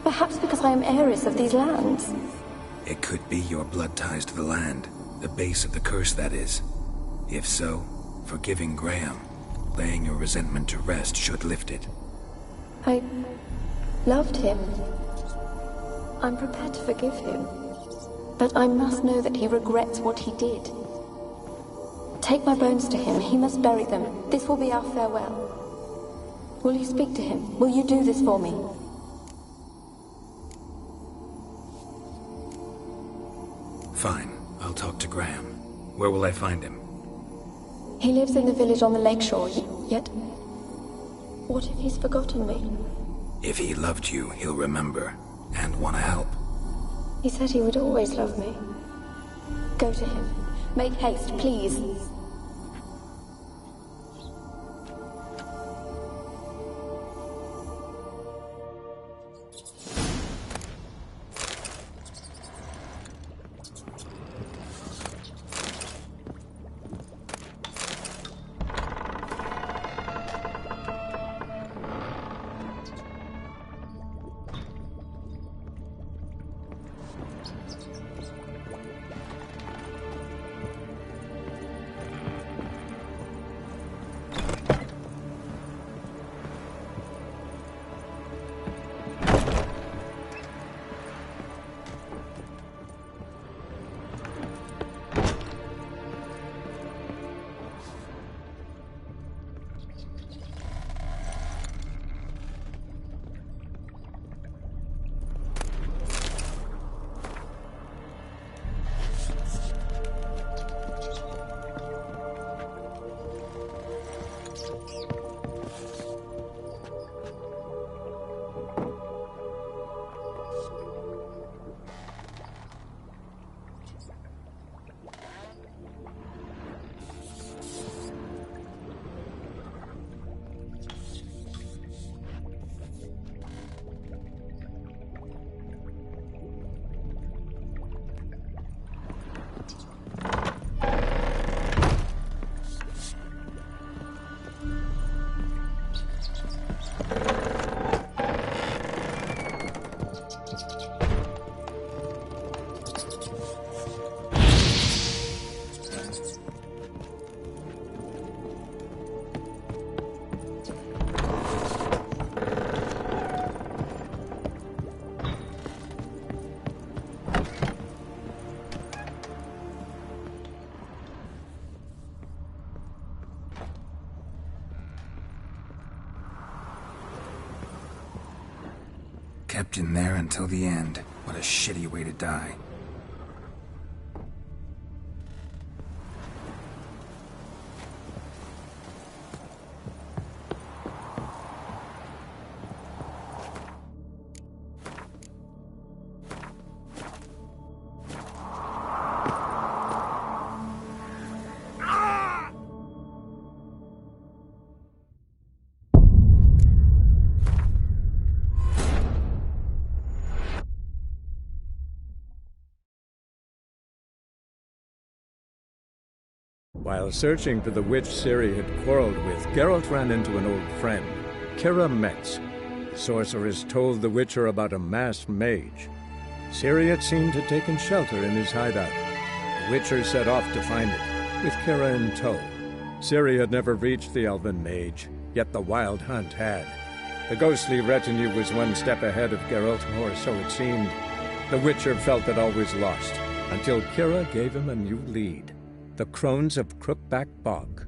Perhaps because I am heiress of these lands.
It could be your blood ties to the land. The base of the curse, that is. If so, forgiving Graham. Laying your resentment to rest should lift it.
I loved him. I'm prepared to forgive him. But I must know that he regrets what he did. Take my bones to him. He must bury them. This will be our farewell. Will you speak to him? Will you do this for me?
Fine. I'll talk to Graham. Where will I find him?
He lives in the village on the lakeshore, yet... What if he's forgotten me?
If he loved you, he'll remember, and want to help.
He said he would always love me. Go to him. Make haste, please.
Kept in there until the end. What a shitty way to die.
While searching for the witch Ciri had quarreled with, Geralt ran into an old friend, Kira Metz. The sorceress told the Witcher about a masked mage. Ciri had seemed to have taken shelter in his hideout. The Witcher set off to find it, with Kira in tow. Ciri had never reached the elven mage, yet the wild hunt had. The ghostly retinue was one step ahead of Geralt, or so it seemed. The Witcher felt that all was lost, until Kira gave him a new lead. The Crones of Crookback Bog.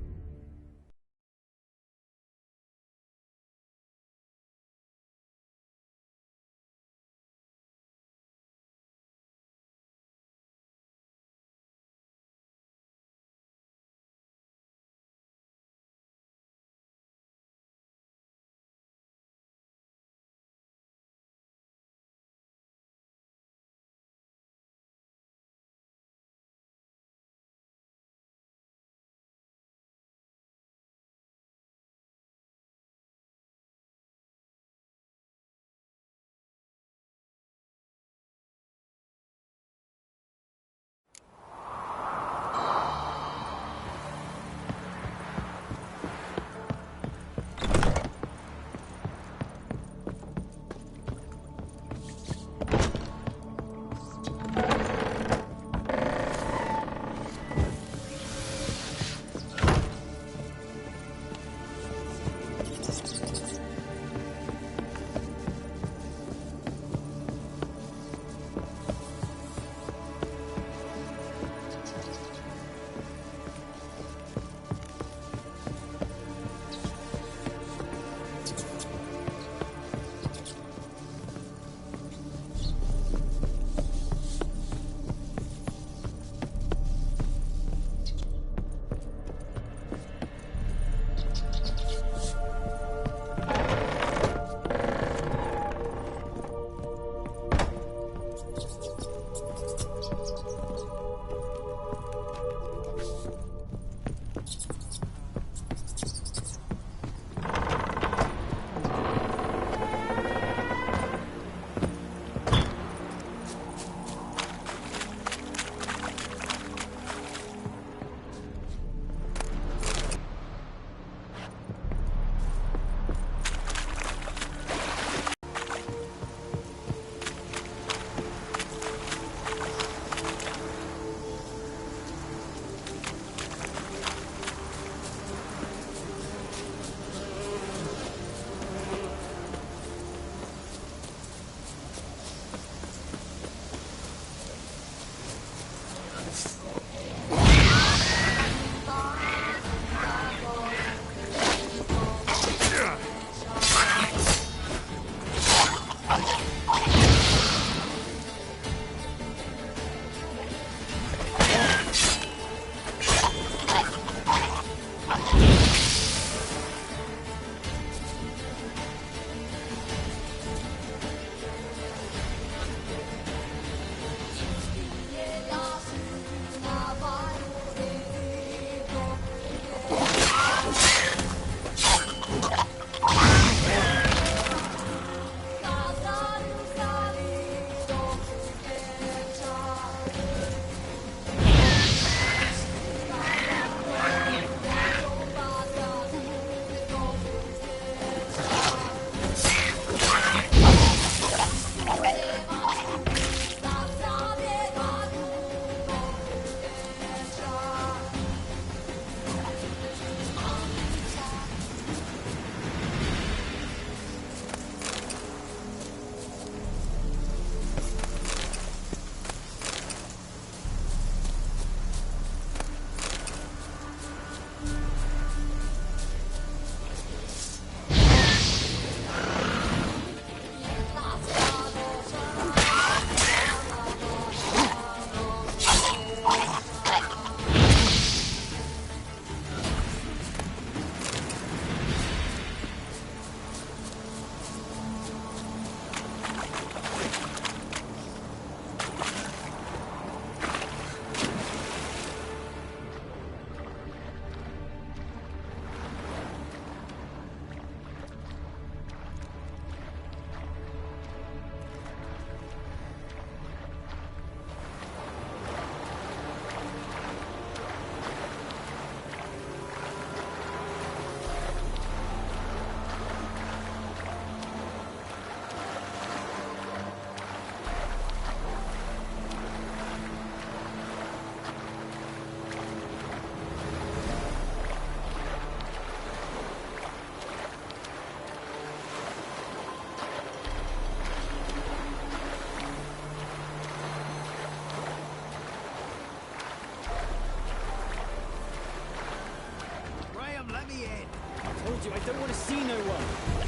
you, I don't want to see no one.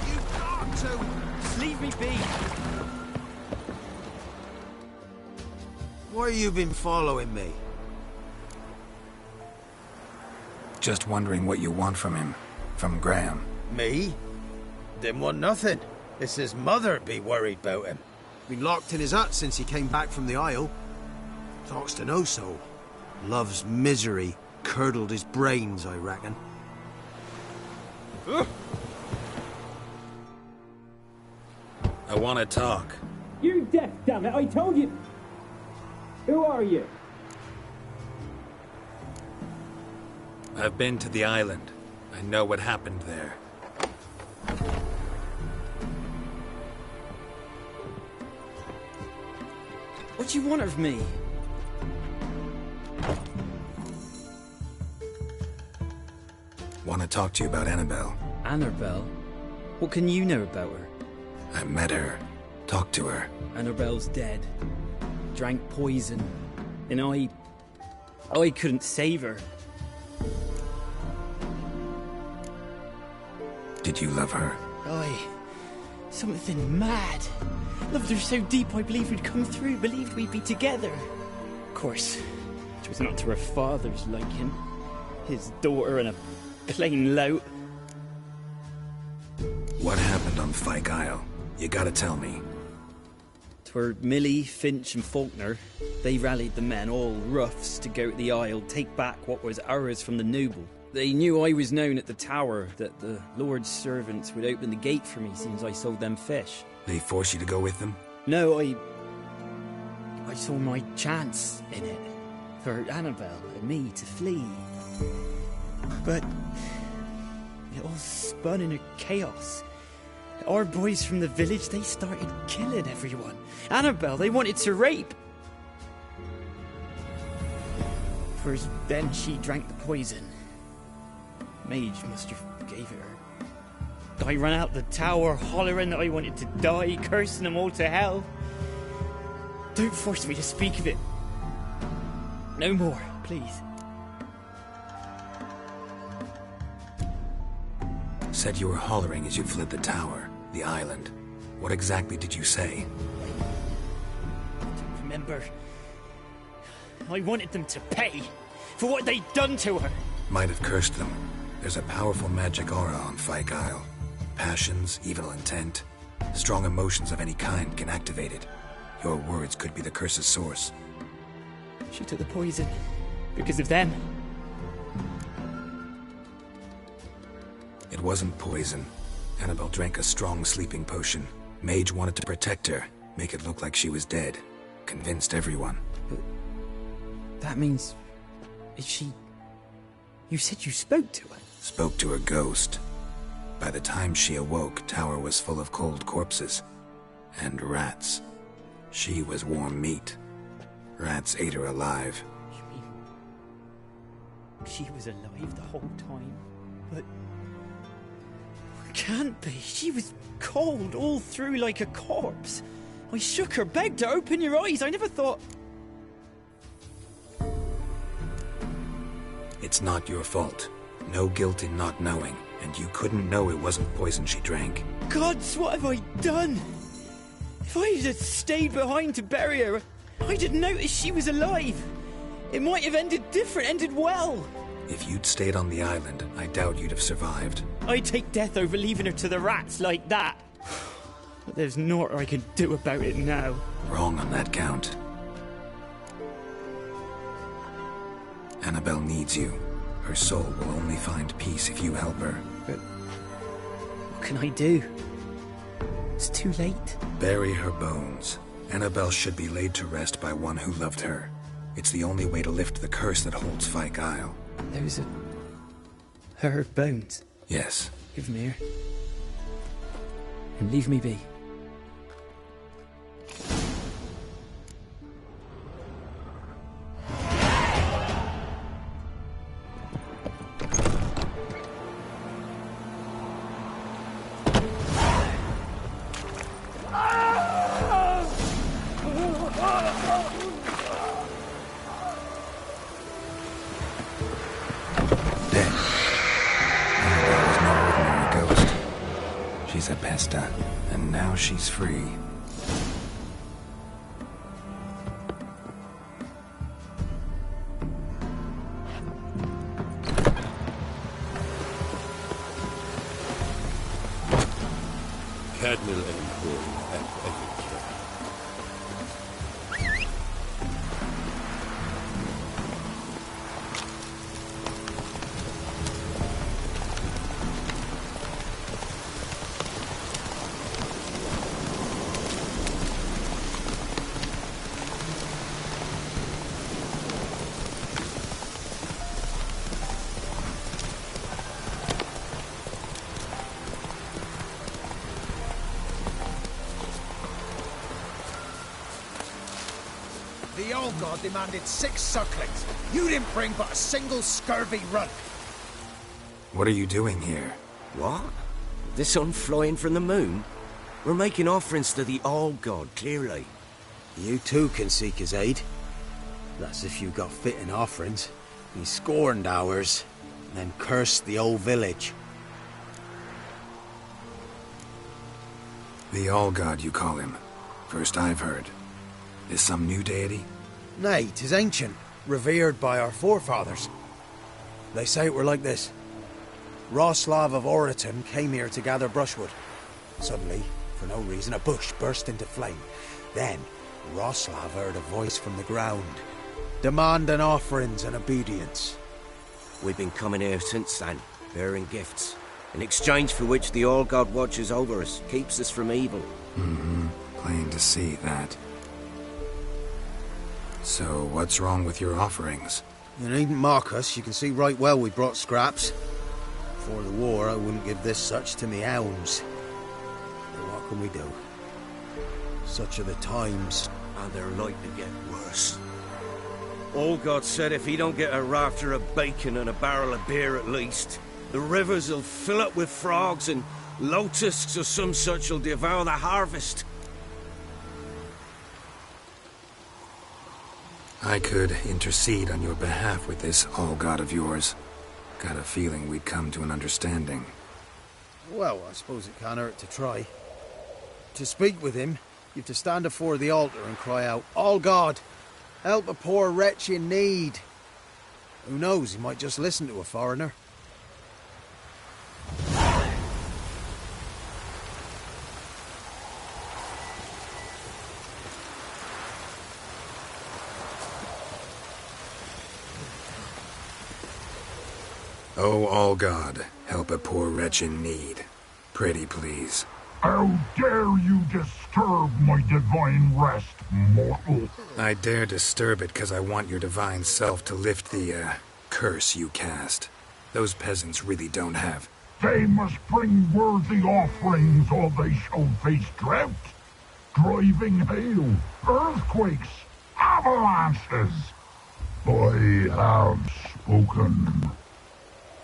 You've got to! Just leave me be.
Why you been following me?
Just wondering what you want from him. From Graham.
Me? Didn't want nothing. It's his mother be worried about him. Been locked in his hut since he came back from the Isle. Talks to no soul. Love's misery curdled his brains, I reckon.
I want to talk.
You're deaf, damn it! I told you. Who are you?
I've been to the island. I know what happened there.
What do you want of me?
Want to talk to you about Annabelle.
Annabelle? What can you know about her?
I met her. Talked to her.
Annabelle's dead. Drank poison. And I couldn't save her.
Did you love her?
Something mad. Loved her so deep I believed we'd come through, believed we'd be together. Of course, it was not to her father's liking. His daughter and a plain lout.
What happened on Fyke Isle? You gotta tell me.
'Twere Millie, Finch and Faulkner. They rallied the men, all roughs, to go to the Isle, take back what was ours from the noble. They knew I was known at the tower, that the Lord's servants would open the gate for me since I sold them fish.
They forced you to go with them?
No, I saw my chance in it. For Annabelle and me to flee. But it all spun in a chaos. Our boys from the village, they started killing everyone. Annabelle, they wanted to rape. First, then she drank the poison. Mage must have gave it her. I ran out the tower, hollering that I wanted to die, cursing them all to hell. Don't force me to speak of it. No more, please.
Said you were hollering as you fled the tower, the island. What exactly did you say?
I don't remember. I wanted them to pay for what they'd done to her.
Might have cursed them. There's a powerful magic aura on Fyke Isle. Passions, evil intent, strong emotions of any kind can activate it. Your words could be the curse's source.
She took the poison because of them.
It wasn't poison. Annabelle drank a strong sleeping potion. Mage wanted to protect her, make it look like she was dead. Convinced everyone.
But that means... is she... You said you spoke to her?
Spoke to her ghost. By the time she awoke, tower was full of cold corpses. And rats. She was warm meat. Rats ate her alive.
You mean... she was alive the whole time? But... can't be. She was cold all through like a corpse. I shook her, begged her, open your eyes. I never thought...
It's not your fault. No guilt in not knowing, and you couldn't know it wasn't poison she drank.
Gods, what have I done? If I had stayed behind to bury her, I'd have noticed she was alive. It might have ended different, ended well.
If you'd stayed on the island, I doubt you'd have survived.
I'd take death over leaving her to the rats like that. But there's naught I can do about it now.
Wrong on that count. Annabelle needs you. Her soul will only find peace if you help her.
But what can I do? It's too late.
Bury her bones. Annabelle should be laid to rest by one who loved her. It's the only way to lift the curse that holds Fyke Isle.
Those are... her bones?
Yes.
Give them here. And leave me be.
Master, and now she's free.
Cardinal and Hall and every care.
The old god demanded 6 sucklings. You didn't bring but a single scurvy runt.
What are you doing here?
What? The sun flying from the moon? We're making offerings to the old god, clearly.
You too can seek his aid. That's if you got fitting offerings. He scorned ours, then cursed the old village.
The All-God, you call him. First I've heard. Is some new deity?
Nay, 'tis ancient, revered by our forefathers. They say it were like this. Roslav of Yrden came here to gather brushwood. Suddenly, for no reason, a bush burst into flame. Then, Roslav heard a voice from the ground, demanding offerings and obedience.
We've been coming here since then, bearing gifts, in exchange for which the All-God watches over us, keeps us from evil.
Mm-hmm. Plain to see that. So, what's wrong with your offerings?
You needn't mock us. You can see right well we brought scraps. Before the war, I wouldn't give this such to me hounds. But what can we do? Such are the times.
And they're like to get worse. All God said if he don't get a rafter of bacon and a barrel of beer at least, the rivers will fill up with frogs and locusts or some such will devour the harvest.
I could intercede on your behalf with this All-God of yours. Got a feeling we'd come to an understanding.
Well, I suppose it can't hurt to try. To speak with him, you've to stand before the altar and cry out, "All God, help a poor wretch in need." Who knows, he might just listen to a foreigner.
Oh, All-God, help a poor wretch in need. Pretty please.
How dare you disturb my divine rest, mortal?
I dare disturb it because I want your divine self to lift the, curse you cast. Those peasants really don't have.
They must bring worthy offerings or they shall face drought, driving hail, earthquakes, avalanches. I have spoken.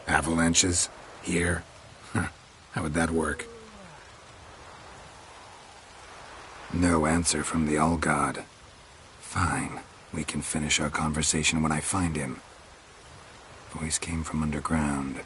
Avalanches? Here? How would that work? No answer from the All-God. Fine. We can finish our conversation when I find him. Voice came from underground.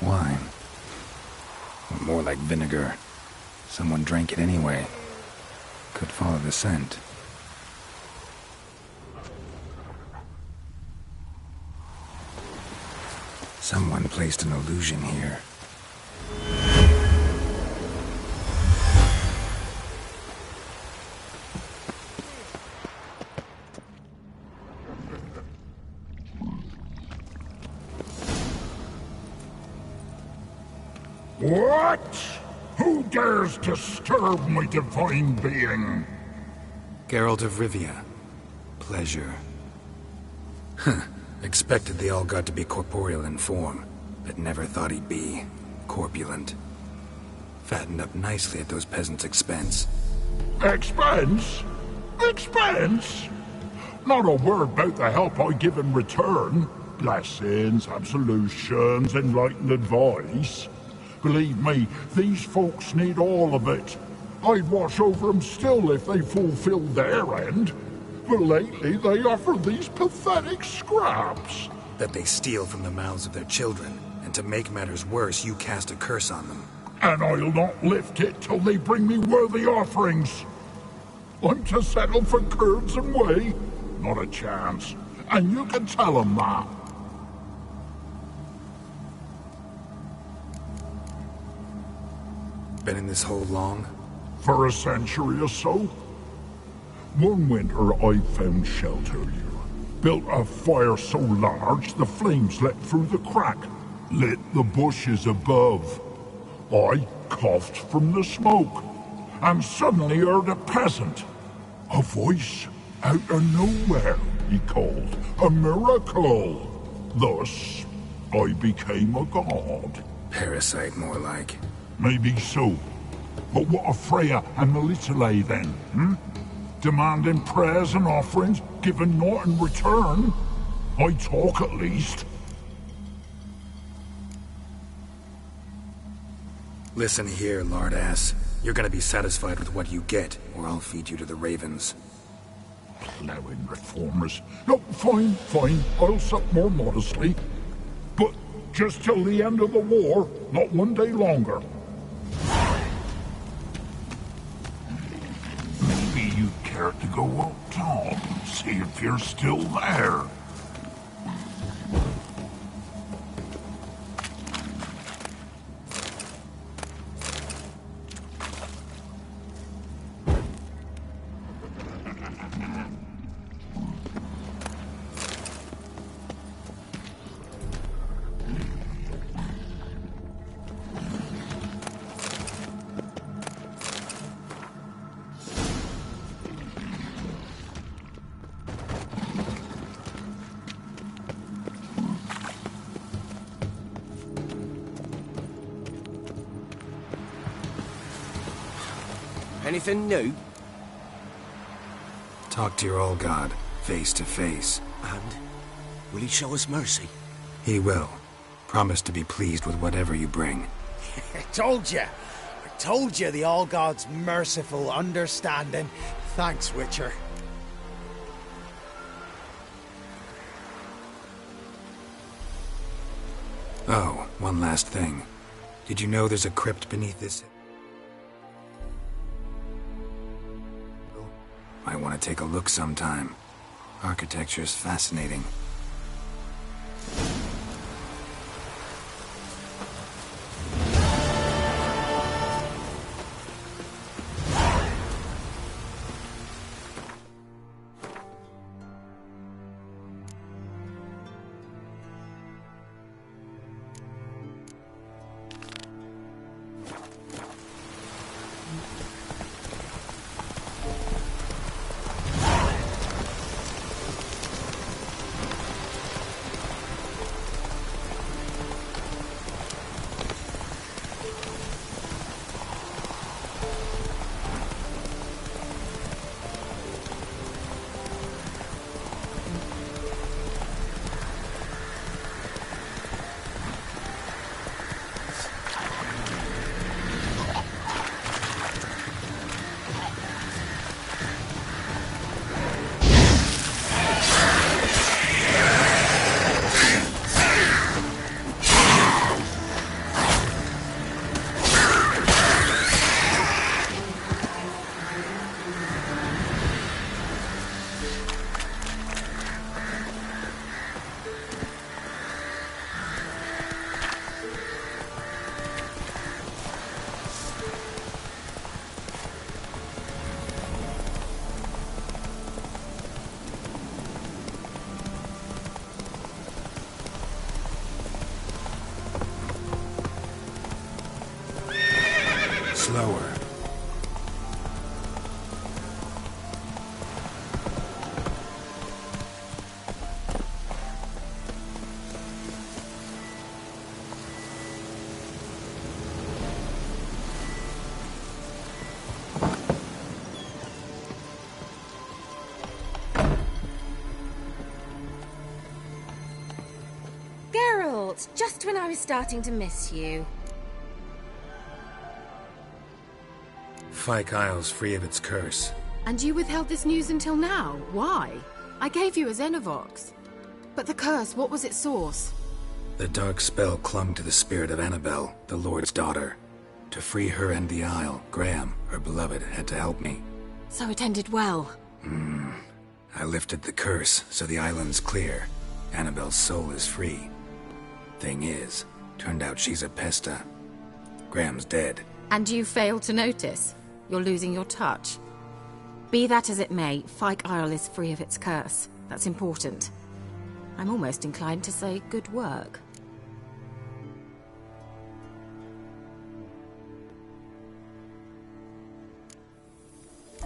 Wine. Or more like vinegar. Someone drank it anyway. Could follow the scent. Someone placed an illusion here.
What? Who dares disturb my divine being?
Geralt of Rivia. Pleasure. Expected the All-God to be corporeal in form, but never thought he'd be corpulent. Fattened up nicely at those peasants' expense.
Expense? Expense? Not a word about the help I give in return. Blessings, absolutions, enlightened advice. Believe me, these folks need all of it. I'd watch over them still if they fulfilled their end. But lately they offer these pathetic scraps.
That they steal from the mouths of their children, and to make matters worse, you cast a curse on them.
And I'll not lift it till they bring me worthy offerings. I'm to settle for curds and whey? Not a chance. And you can tell them that.
Been in this hole long?
For a century or so. One winter I found shelter here. Built a fire so large the flames leapt through the crack, lit the bushes above. I coughed from the smoke, and suddenly heard a peasant. A voice out of nowhere, he called. A miracle. Thus, I became a god.
Parasite, more like.
Maybe so. But what of Freya and Melitele then, Demanding prayers and offerings, giving naught in return? I talk at least.
Listen here, lard-ass. You're gonna be satisfied with what you get, or I'll feed you to the ravens.
Plowing reformers. No, fine, fine. I'll sup more modestly. But just till the end of the war, not one day longer. Maybe you'd care to go up top, see if you're still there.
Anything new?
Talk to your old god, face to face.
And? Will he show us mercy?
He will. Promise to be pleased with whatever you bring.
I told you the All-God's merciful, understanding. Thanks, Witcher.
Oh, one last thing. Did you know there's a crypt beneath this? I want to take a look sometime. Architecture's fascinating.
Geralt, just when I was starting to miss you.
Fyke Isle's free of its curse.
And you withheld this news until now? Why? I gave you a Xenovox. But the curse, what was its source?
The dark spell clung to the spirit of Annabelle, the Lord's daughter. To free her and the Isle, Graham, her beloved, had to help me.
So it ended well.
I lifted the curse, so the island's clear. Annabelle's soul is free. Thing is, turned out she's a pesta. Graham's dead.
And you failed to notice? You're losing your touch. Be that as it may, Fyke Isle is free of its curse. That's important. I'm almost inclined to say good work.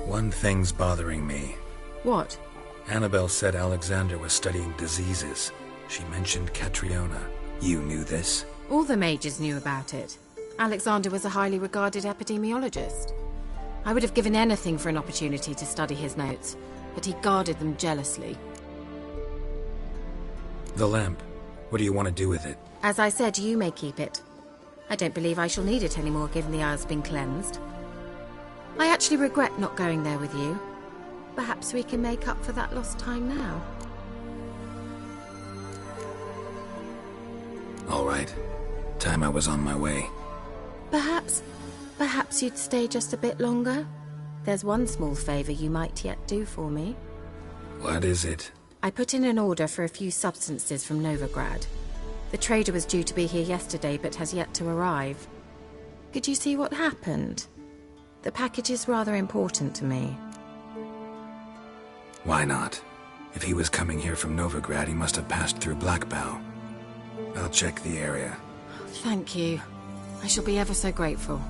One thing's bothering me.
What?
Annabelle said Alexander was studying diseases. She mentioned Catriona. You knew this?
All the mages knew about it. Alexander was a highly regarded epidemiologist. I would have given anything for an opportunity to study his notes, but he guarded them jealously.
The lamp. What do you want to do with it?
As I said, you may keep it. I don't believe I shall need it anymore, given the Isle's been cleansed. I actually regret not going there with you. Perhaps we can make up for that lost time now.
All right. Time I was on my way.
Perhaps you'd stay just a bit longer? There's one small favor you might yet do for me.
What is it?
I put in an order for a few substances from Novigrad. The trader was due to be here yesterday, but has yet to arrive. Could you see what happened? The package is rather important to me.
Why not? If he was coming here from Novigrad, he must have passed through Blackbow. I'll check the area.
Thank you. I shall be ever so grateful.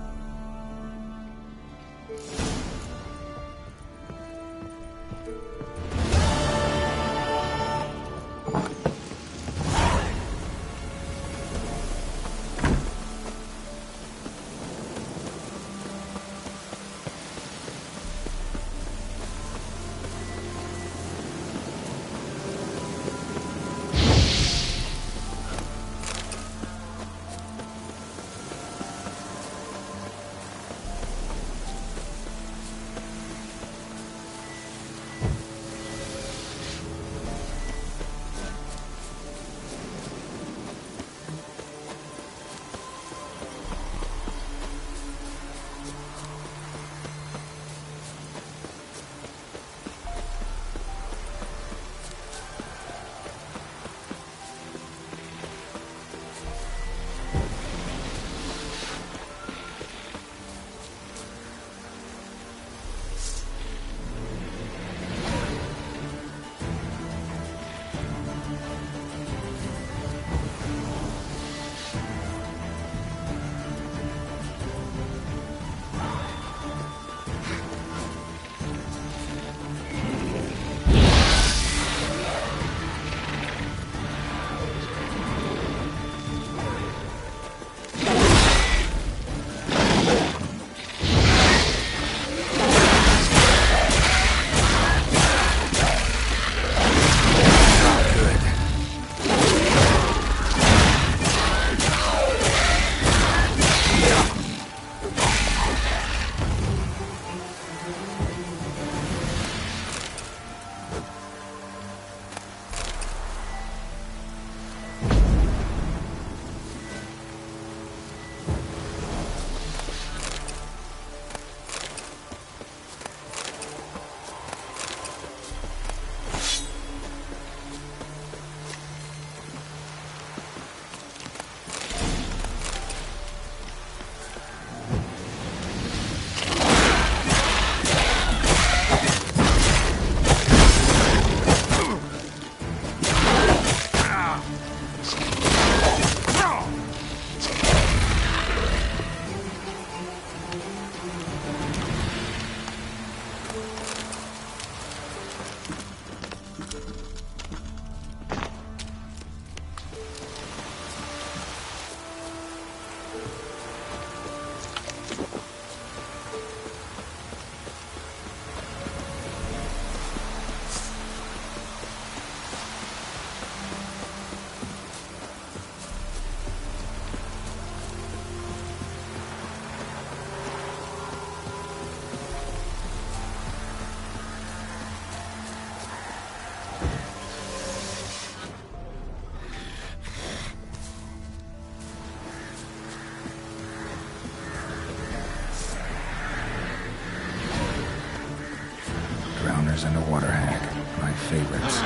drowners and a water hag. My favorites.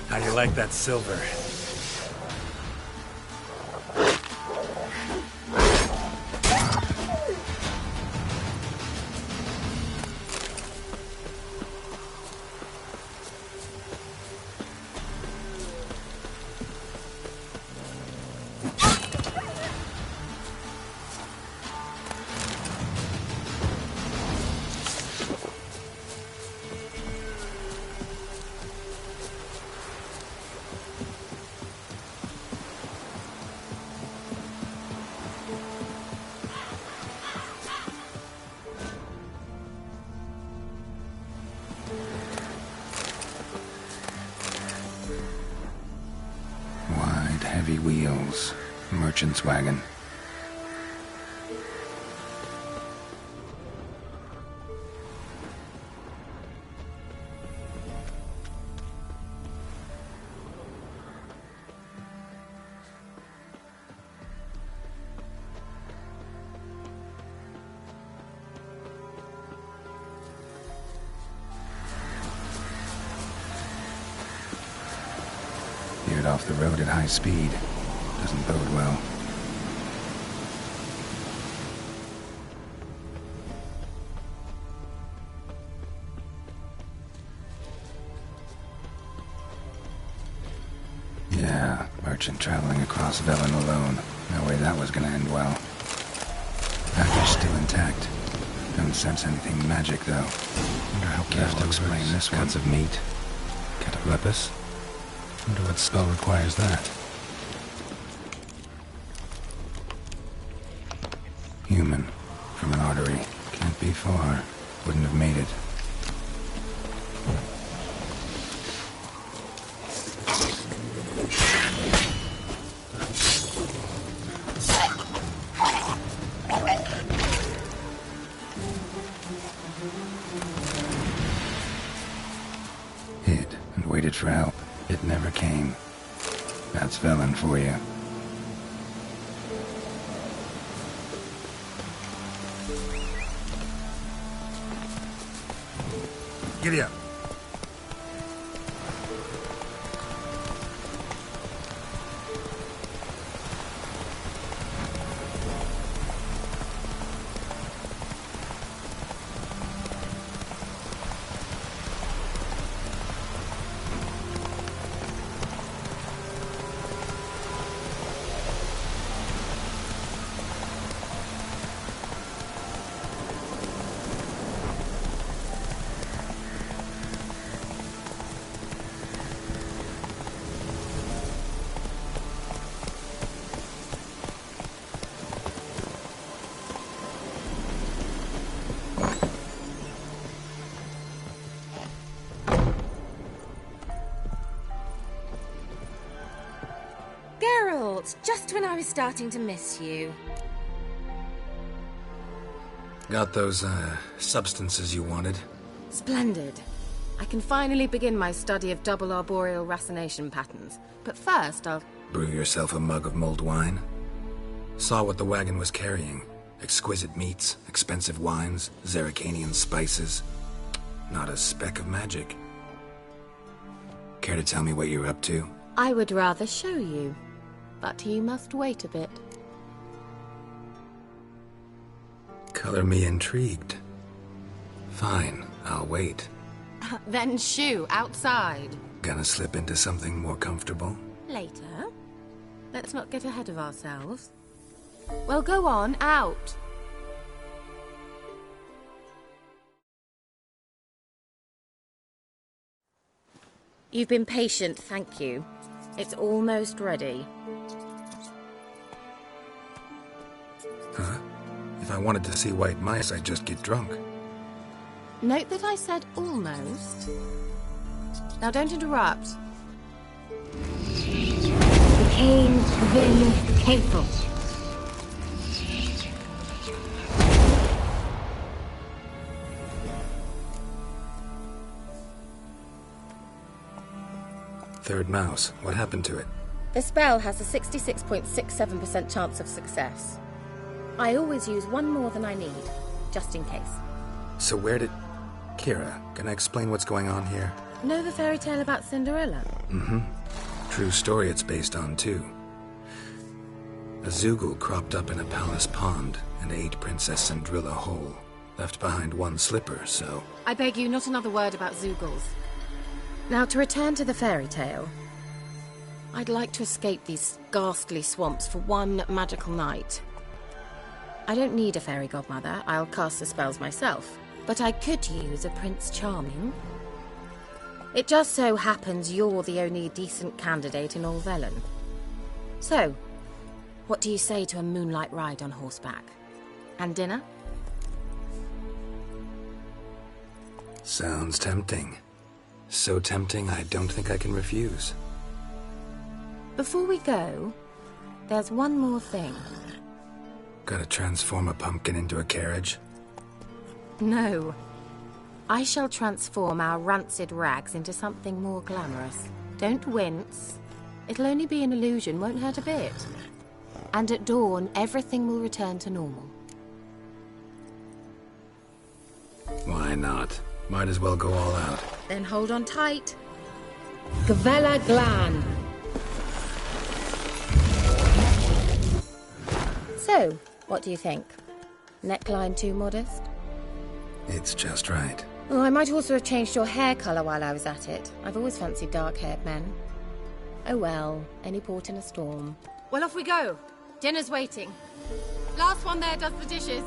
How do you like that silver? Heavy wheels. Merchant's wagon. Veered off the road at high speed. Doesn't bode well. Yeah, merchant traveling across Velen alone. No way that was gonna end well. Package still intact. Don't sense anything magic, though. Wonder how careful to explain this one. Cuts of meat. Cataplepis. Wonder what spell requires that. Human. From an artery. Can't be far. Wouldn't have made it. Hid and waited for help. It never came. That's Velen for you. Giddy up.
reports, just when I was starting to miss you.
Got those, substances you wanted?
Splendid. I can finally begin my study of double arboreal racination patterns. But first, I'll...
Brew yourself a mug of mulled wine? Saw what the wagon was carrying. Exquisite meats, expensive wines, Zerricanian spices. Not a speck of magic. Care to tell me what you're up to?
I would rather show you, but you must wait a bit.
Color me intrigued. Fine, I'll wait.
Then shoo, outside.
Gonna slip into something more comfortable?
Later. Let's not get ahead of ourselves. Well, go on, out.
You've been patient, thank you. It's almost ready.
Huh? If I wanted to see white mice, I'd just get drunk.
Note that I said almost. Now don't interrupt.
Became Vin Capel.
Third mouse. What happened to it?
The spell has a 66.67% chance of success. I always use one more than I need, just in case.
So where did... Kira, can I explain what's going on here?
Know the fairy tale about Cinderella?
Mm-hmm. True story it's based on, too. A Zoogle cropped up in a palace pond and ate Princess Cinderella whole. Left behind one slipper, so...
I beg you, not another word about Zoogles.
Now, to return to the fairy tale. I'd like to escape these ghastly swamps for one magical night. I don't need a fairy godmother, I'll cast the spells myself. But I could use a Prince Charming. It just so happens you're the only decent candidate in all Velen. So, what do you say to a moonlight ride on horseback? And dinner?
Sounds tempting. So tempting, I don't think I can refuse.
Before we go, there's one more thing.
Gotta transform a pumpkin into a carriage?
No. I shall transform our rancid rags into something more glamorous. Don't wince. It'll only be an illusion, won't hurt a bit. And at dawn, everything will return to normal.
Why not? Might as well go all out.
Then hold on tight. Gavella Glan. So, what do you think? Neckline too modest?
It's just right.
Oh, I might also have changed your hair colour while I was at it. I've always fancied dark-haired men. Oh well, any port in a storm.
Well, off we go. Dinner's waiting. Last one there does the dishes.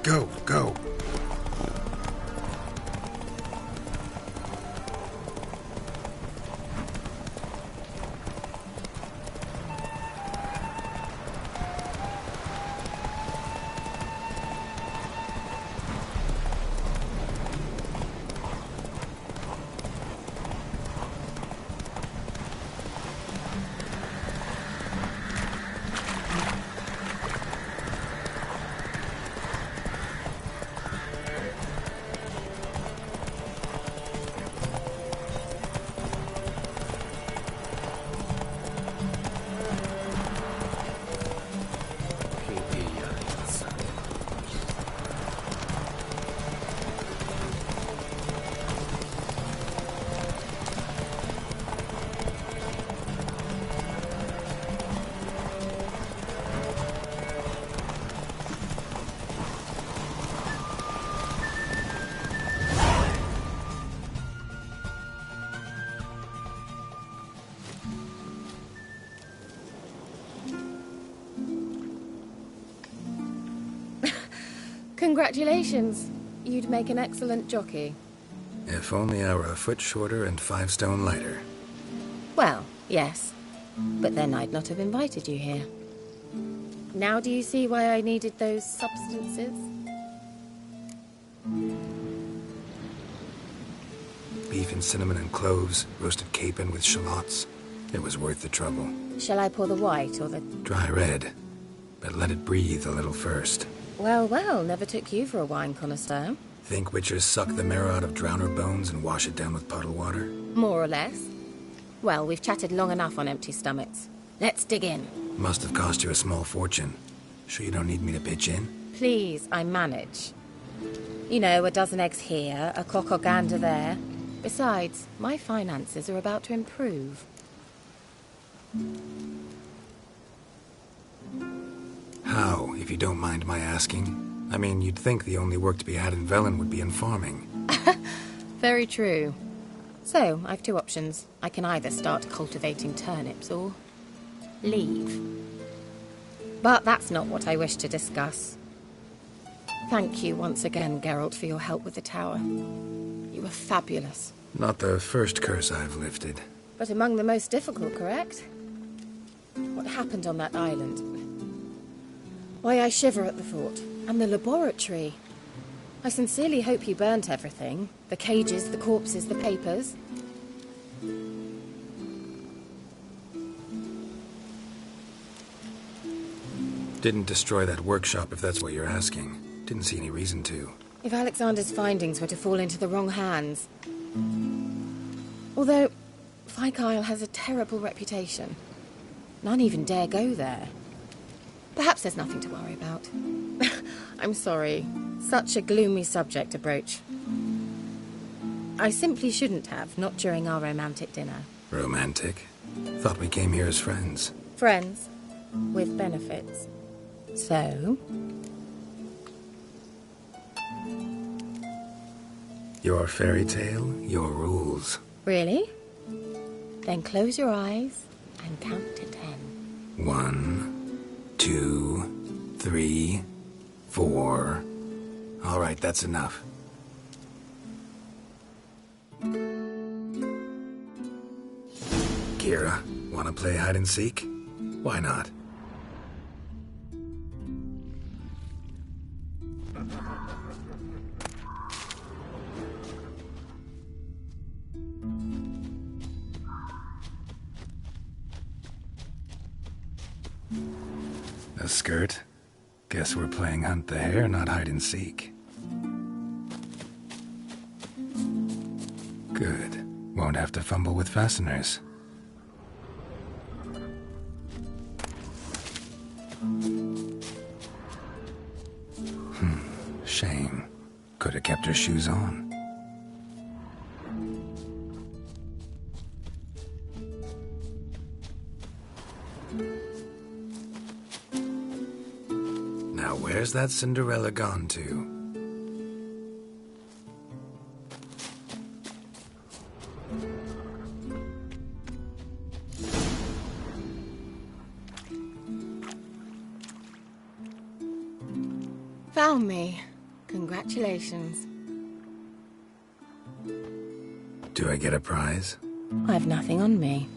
Go, go.
Congratulations. You'd make an excellent jockey.
If only I were a foot shorter and 5 stone lighter.
Well, yes. But then I'd not have invited you here. Now do you see why I needed those substances?
Beef beef in cinnamon and cloves, roasted capon with shallots. It was worth the trouble.
Shall I pour the white or the...
Dry red, but let it breathe a little first.
Well, well, never took you for a wine connoisseur.
Think witchers suck the marrow out of drowner bones and wash it down with puddle water?
More or less. Well, we've chatted long enough on empty stomachs. Let's dig in.
Must have cost you a small fortune. Sure you don't need me to pitch in?
Please, I manage. You know, a dozen eggs here, a cock or gander there. Besides, my finances are about to improve.
How, if you don't mind my asking? I mean, you'd think the only work to be had in Velen would be in farming.
Very true. So, I've two options. I can either start cultivating turnips or leave. But that's not what I wish to discuss. Thank you once again, Geralt, for your help with the tower. You were fabulous.
Not the first curse I've lifted.
But among the most difficult, correct? What happened on that island? Why, I shiver at the thought. And the laboratory. I sincerely hope you burnt everything. The cages, the corpses, the papers.
Didn't destroy that workshop, if that's what you're asking. Didn't see any reason to.
If Alexander's findings were to fall into the wrong hands... Although, Fikyle has a terrible reputation. None even dare go there. Perhaps there's nothing to worry about. I'm sorry. Such a gloomy subject to broach. I simply shouldn't have, not during our romantic dinner.
Romantic? Thought we came here as friends.
Friends. With benefits. So...
Your fairy tale, your rules.
Really? Then close your eyes and count to 10.
1, 2, 3, 4. All right, that's enough. Kira, wanna play hide and seek? Why not? A skirt? Guess we're playing hunt the hare, not hide and seek. Good. Won't have to fumble with fasteners. Shame. Could have kept her shoes on. Now where's that Cinderella gone to?
Found me. Congratulations.
Do I get a prize?
I've nothing on me.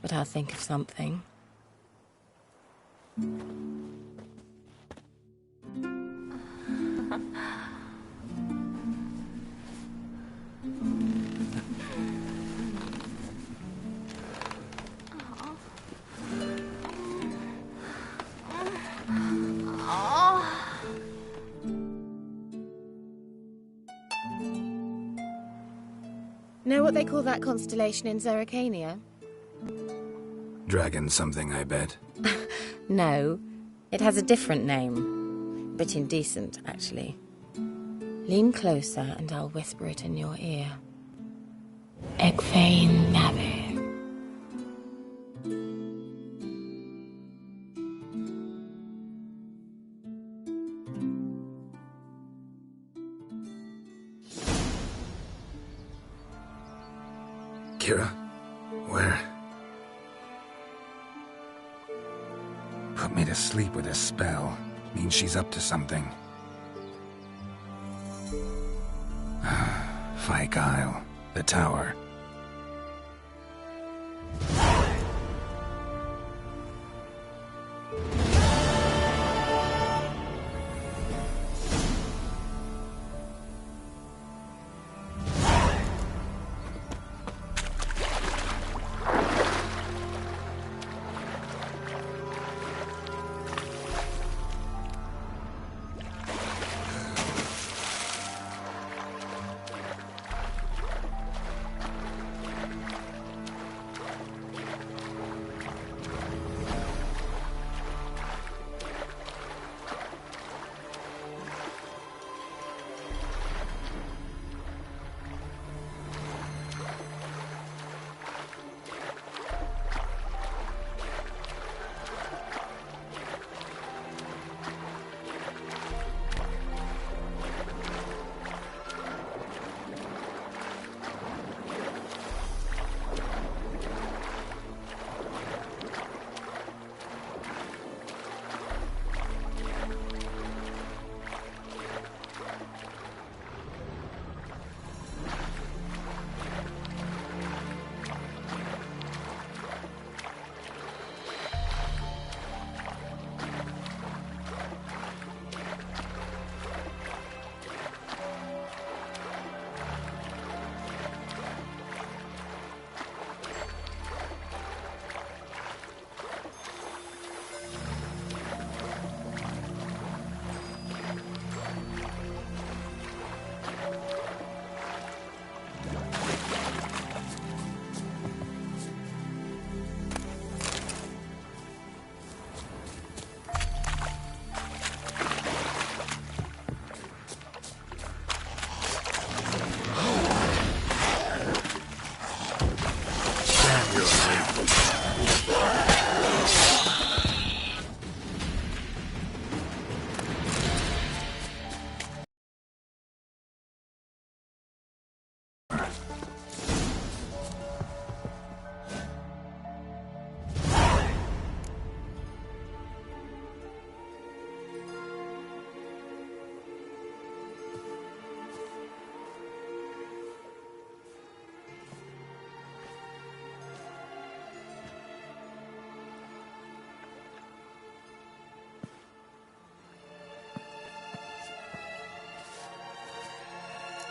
But I'll think of something. Know what they call that constellation in Zerrikania?
Dragon something, I bet.
No, it has a different name. Bit indecent, actually. Lean closer and I'll whisper it in your ear. Egfain Nave.
Kira? Where? Put me to sleep with a spell. Means she's up to something. Fikyle, the tower.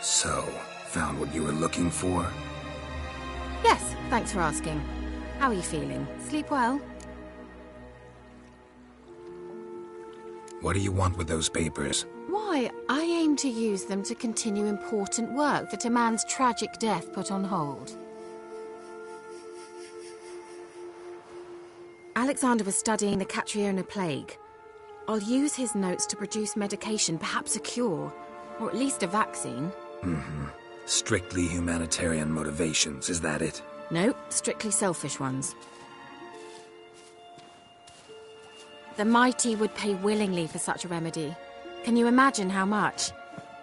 So, found what you were looking for?
Yes, thanks for asking. How are you feeling? Sleep well?
What do you want with those papers?
Why, I aim to use them to continue important work that a man's tragic death put on hold. Alexander was studying the Catriona plague. I'll use his notes to produce medication, perhaps a cure, or at least a vaccine.
Strictly humanitarian motivations, is that it?
No, strictly selfish ones. The mighty would pay willingly for such a remedy. Can you imagine how much?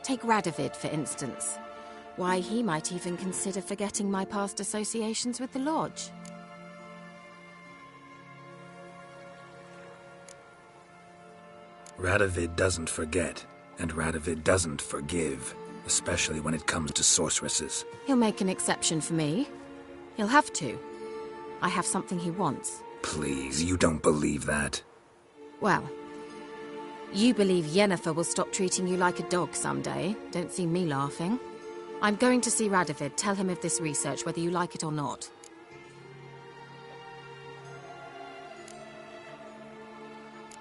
Take Radovid, for instance. Why, he might even consider forgetting my past associations with the Lodge.
Radovid doesn't forget, and Radovid doesn't forgive, especially when it comes to sorceresses.
He'll make an exception for me. He'll have to. I have something he wants.
Please, you don't believe that.
Well, you believe Yennefer will stop treating you like a dog someday. Don't see me laughing. I'm going to see Radovid, tell him of this research, whether you like it or not.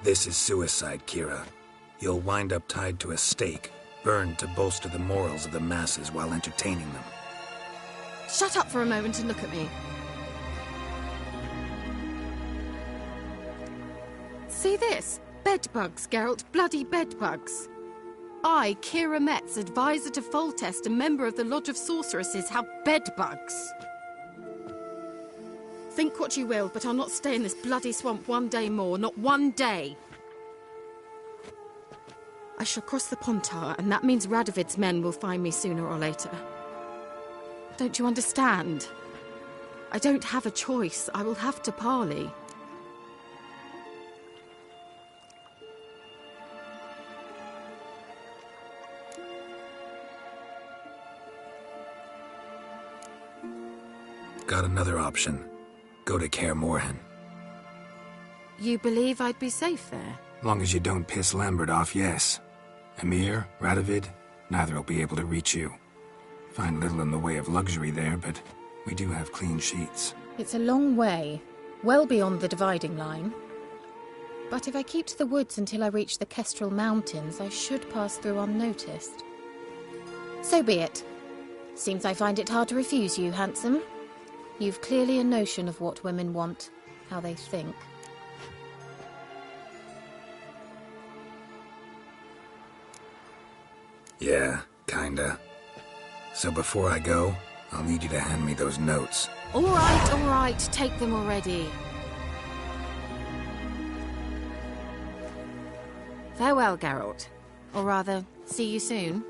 This is suicide, Kira. You'll wind up tied to a stake, burned to bolster the morals of the masses while entertaining them.
Shut up for a moment and look at me. See this? Bedbugs, Geralt. Bloody bedbugs. I, Kira Metz, advisor to Foltest, a member of the Lodge of Sorceresses, have bedbugs. Think what you will, but I'll not stay in this bloody swamp one day more. Not one day. I shall cross the Pontar, and that means Radovid's men will find me sooner or later. Don't you understand? I don't have a choice. I will have to parley.
Got another option. Go to Kaer Morhen.
You believe I'd be safe there?
Long as you don't piss Lambert off, yes. Emir, Radovid, neither will be able to reach you. Find little in the way of luxury there, but we do have clean sheets.
It's a long way, well beyond the dividing line. But if I keep to the woods until I reach the Kestrel Mountains, I should pass through unnoticed. So be it. Seems I find it hard to refuse you, handsome. You've clearly a notion of what women want, how they think.
Yeah, kinda. So before I go, I'll need you to hand me those notes.
All right, take them already. Farewell, Geralt. Or rather, see you soon.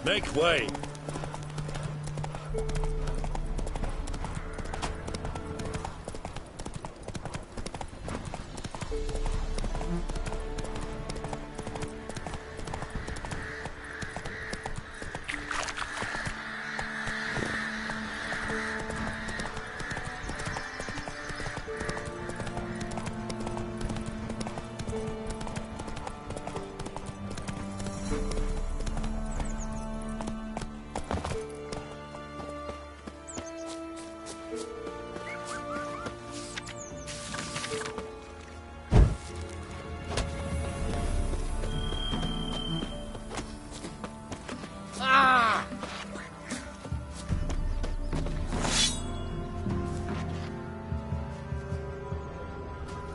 Make way.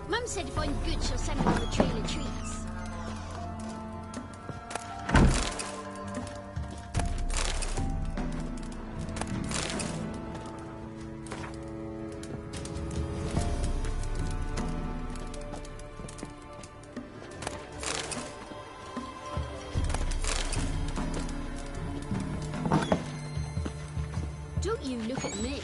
Mum said if I'm good, she'll send me on the trail of trees. Don't you look at me.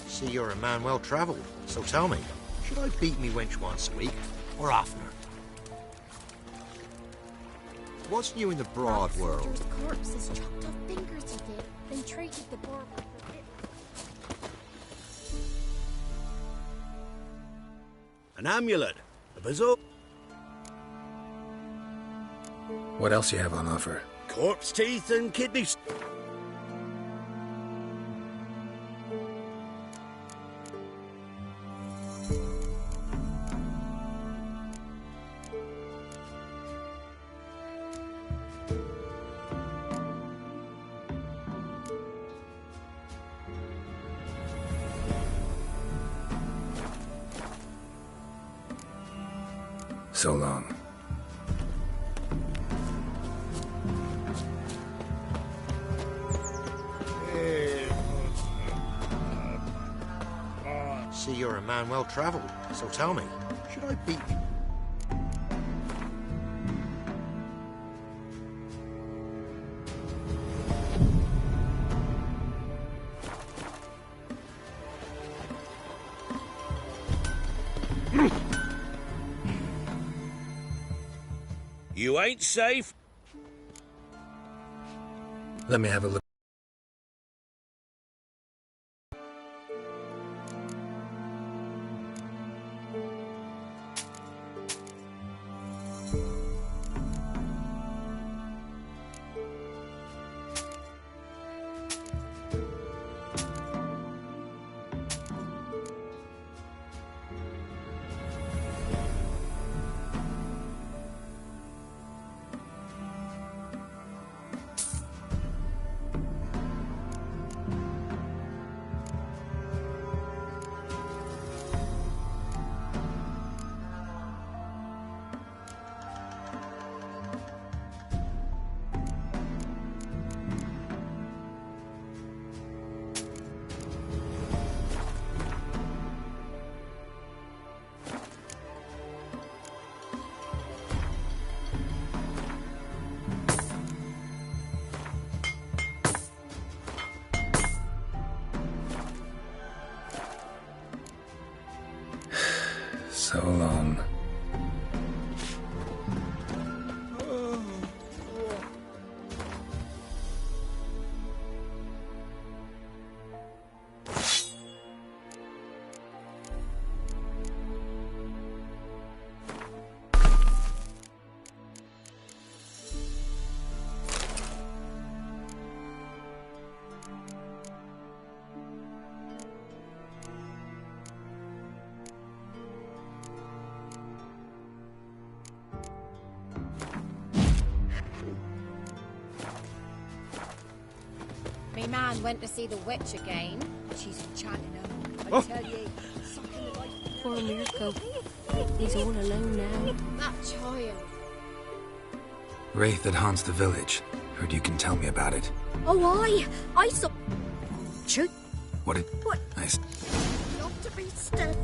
See, you're a man well travelled, so tell me, should I beat me wench once a week, or oftener? What's new in the broad world?
His corpses chopped off fingers he did, then traded the boar for it.
An amulet, a bazook.
What else you have on offer?
Corpse teeth and kidneys.
So long.
See, you're a man well travelled, so tell me, should I beat you?
You ain't safe.
Let me have a look. So long.
Me man went to see the witch again. She's enchanting him. I tell you, sucking the life.
Poor Mirko. He's all alone now.
That child.
Wraith that haunts the village. Heard you can tell me about it.
Oh, I saw... Shoot.
What did...
What?
I...
Not to be stiff.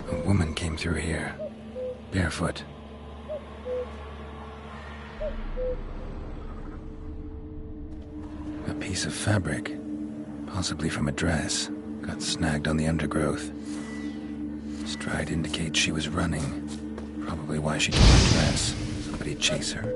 A woman came through here, barefoot. A piece of fabric, possibly from a dress, got snagged on the undergrowth. Stride indicates she was running, probably why she took the dress. Somebody chase her?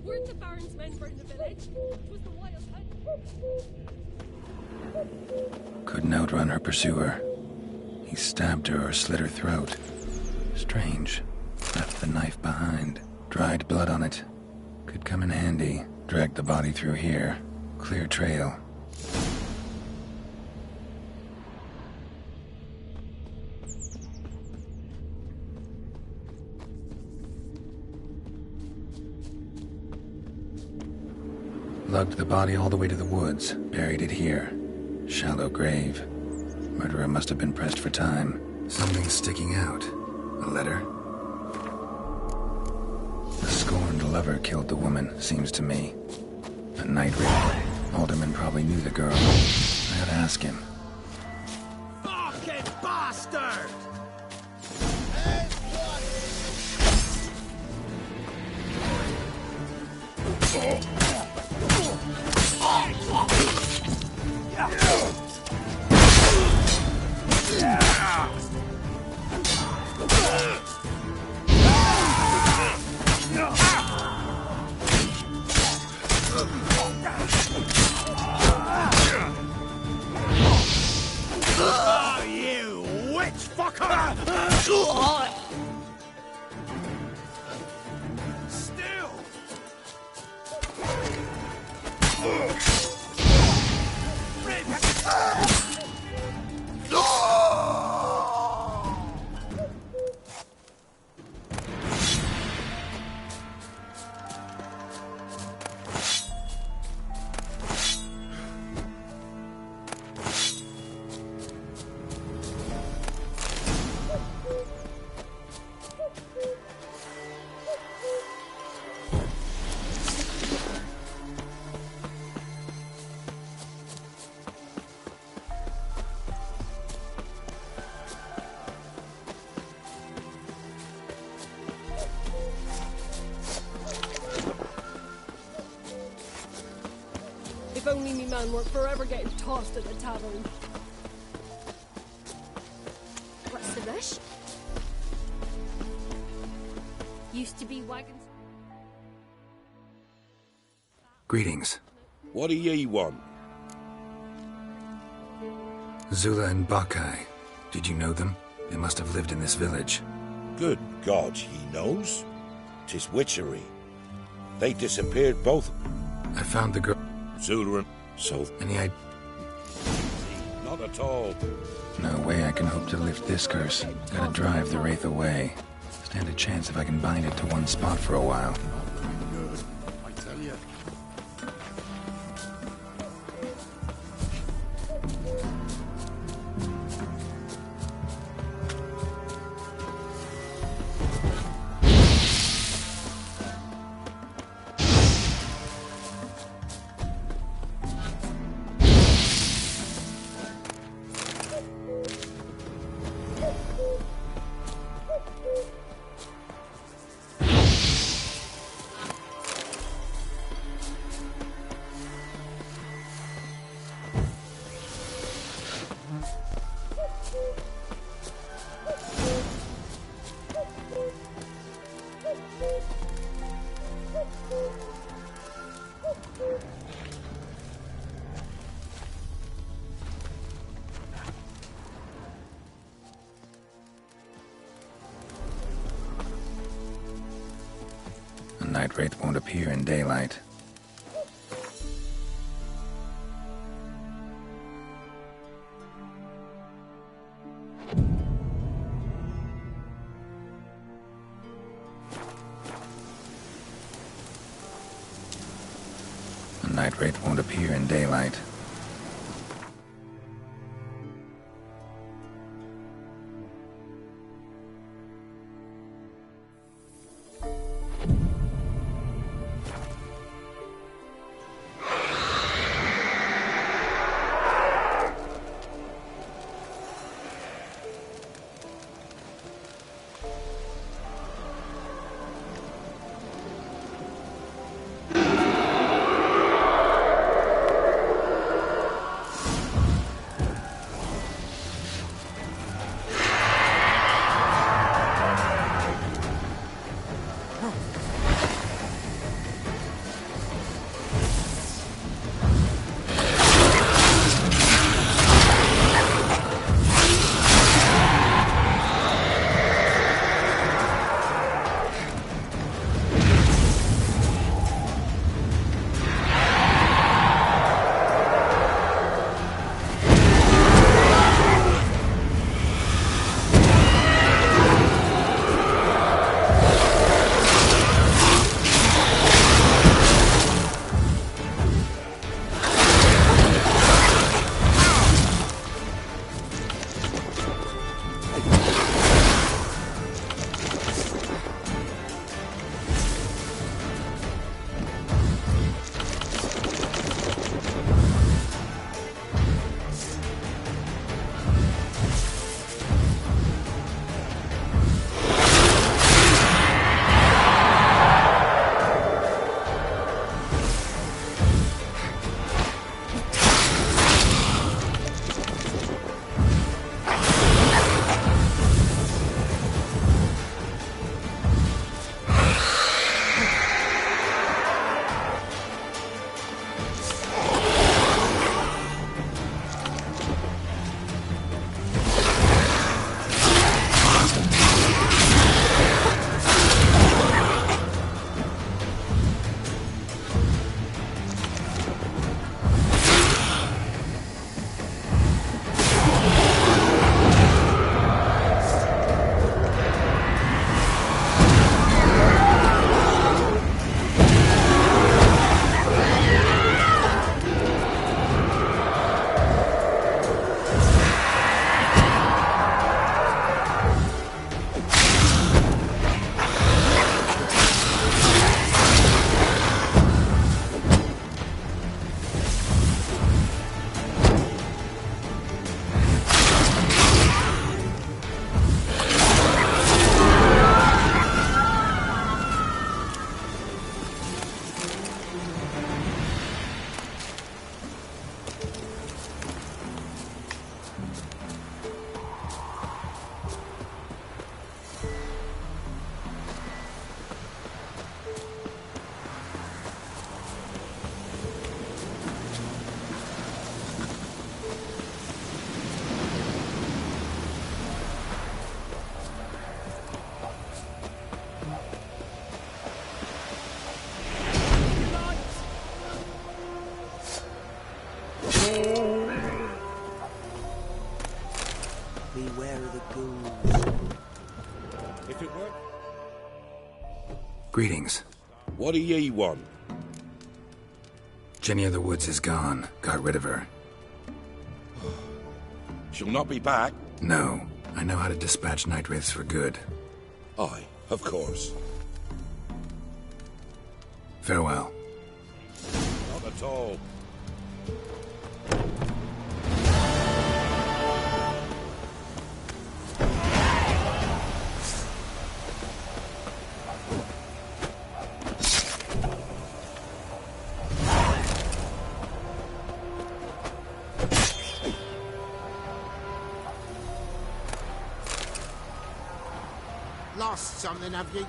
Weren't the Baron's men burn the village? It was the wild hunt.
Couldn't outrun her pursuer. He stabbed her or slit her throat. Strange. Left the knife behind. Dried blood on it. Could come in handy. Dragged the body through here. Clear trail. Lugged the body all the way to the woods, buried it here. Shallow grave. Murderer must have been pressed for time. Something's sticking out. A letter? The scorned lover killed the woman, seems to me. A night raid. Alderman probably knew the girl. I ought to ask him.
Fucking bastard! Oh, you witch fucker! Still!
If only me man weren't forever getting tossed at the tavern.
What's the rush? Used to be wagons.
Greetings.
What do ye want?
Zula and Bakai. Did you know them? They must have lived in this village.
Good God, he knows. 'Tis witchery. They disappeared both.
I found the girl.
Zula and... So...
Any idea?
Not at all.
No way I can hope to lift this curse. Gotta drive the wraith away. Stand a chance if I can bind it to one spot for a while.
I tell you.
A night wraith won't appear in daylight. A night wraith won't appear in daylight.
Beware of the ghouls.
If it were...
Greetings.
What do ye want?
Jenny of the Woods is gone. Got rid of her.
She'll not be back.
No. I know how to dispatch night wraiths for good.
Aye, of course.
Farewell.
Not at all.
Lost something, have you?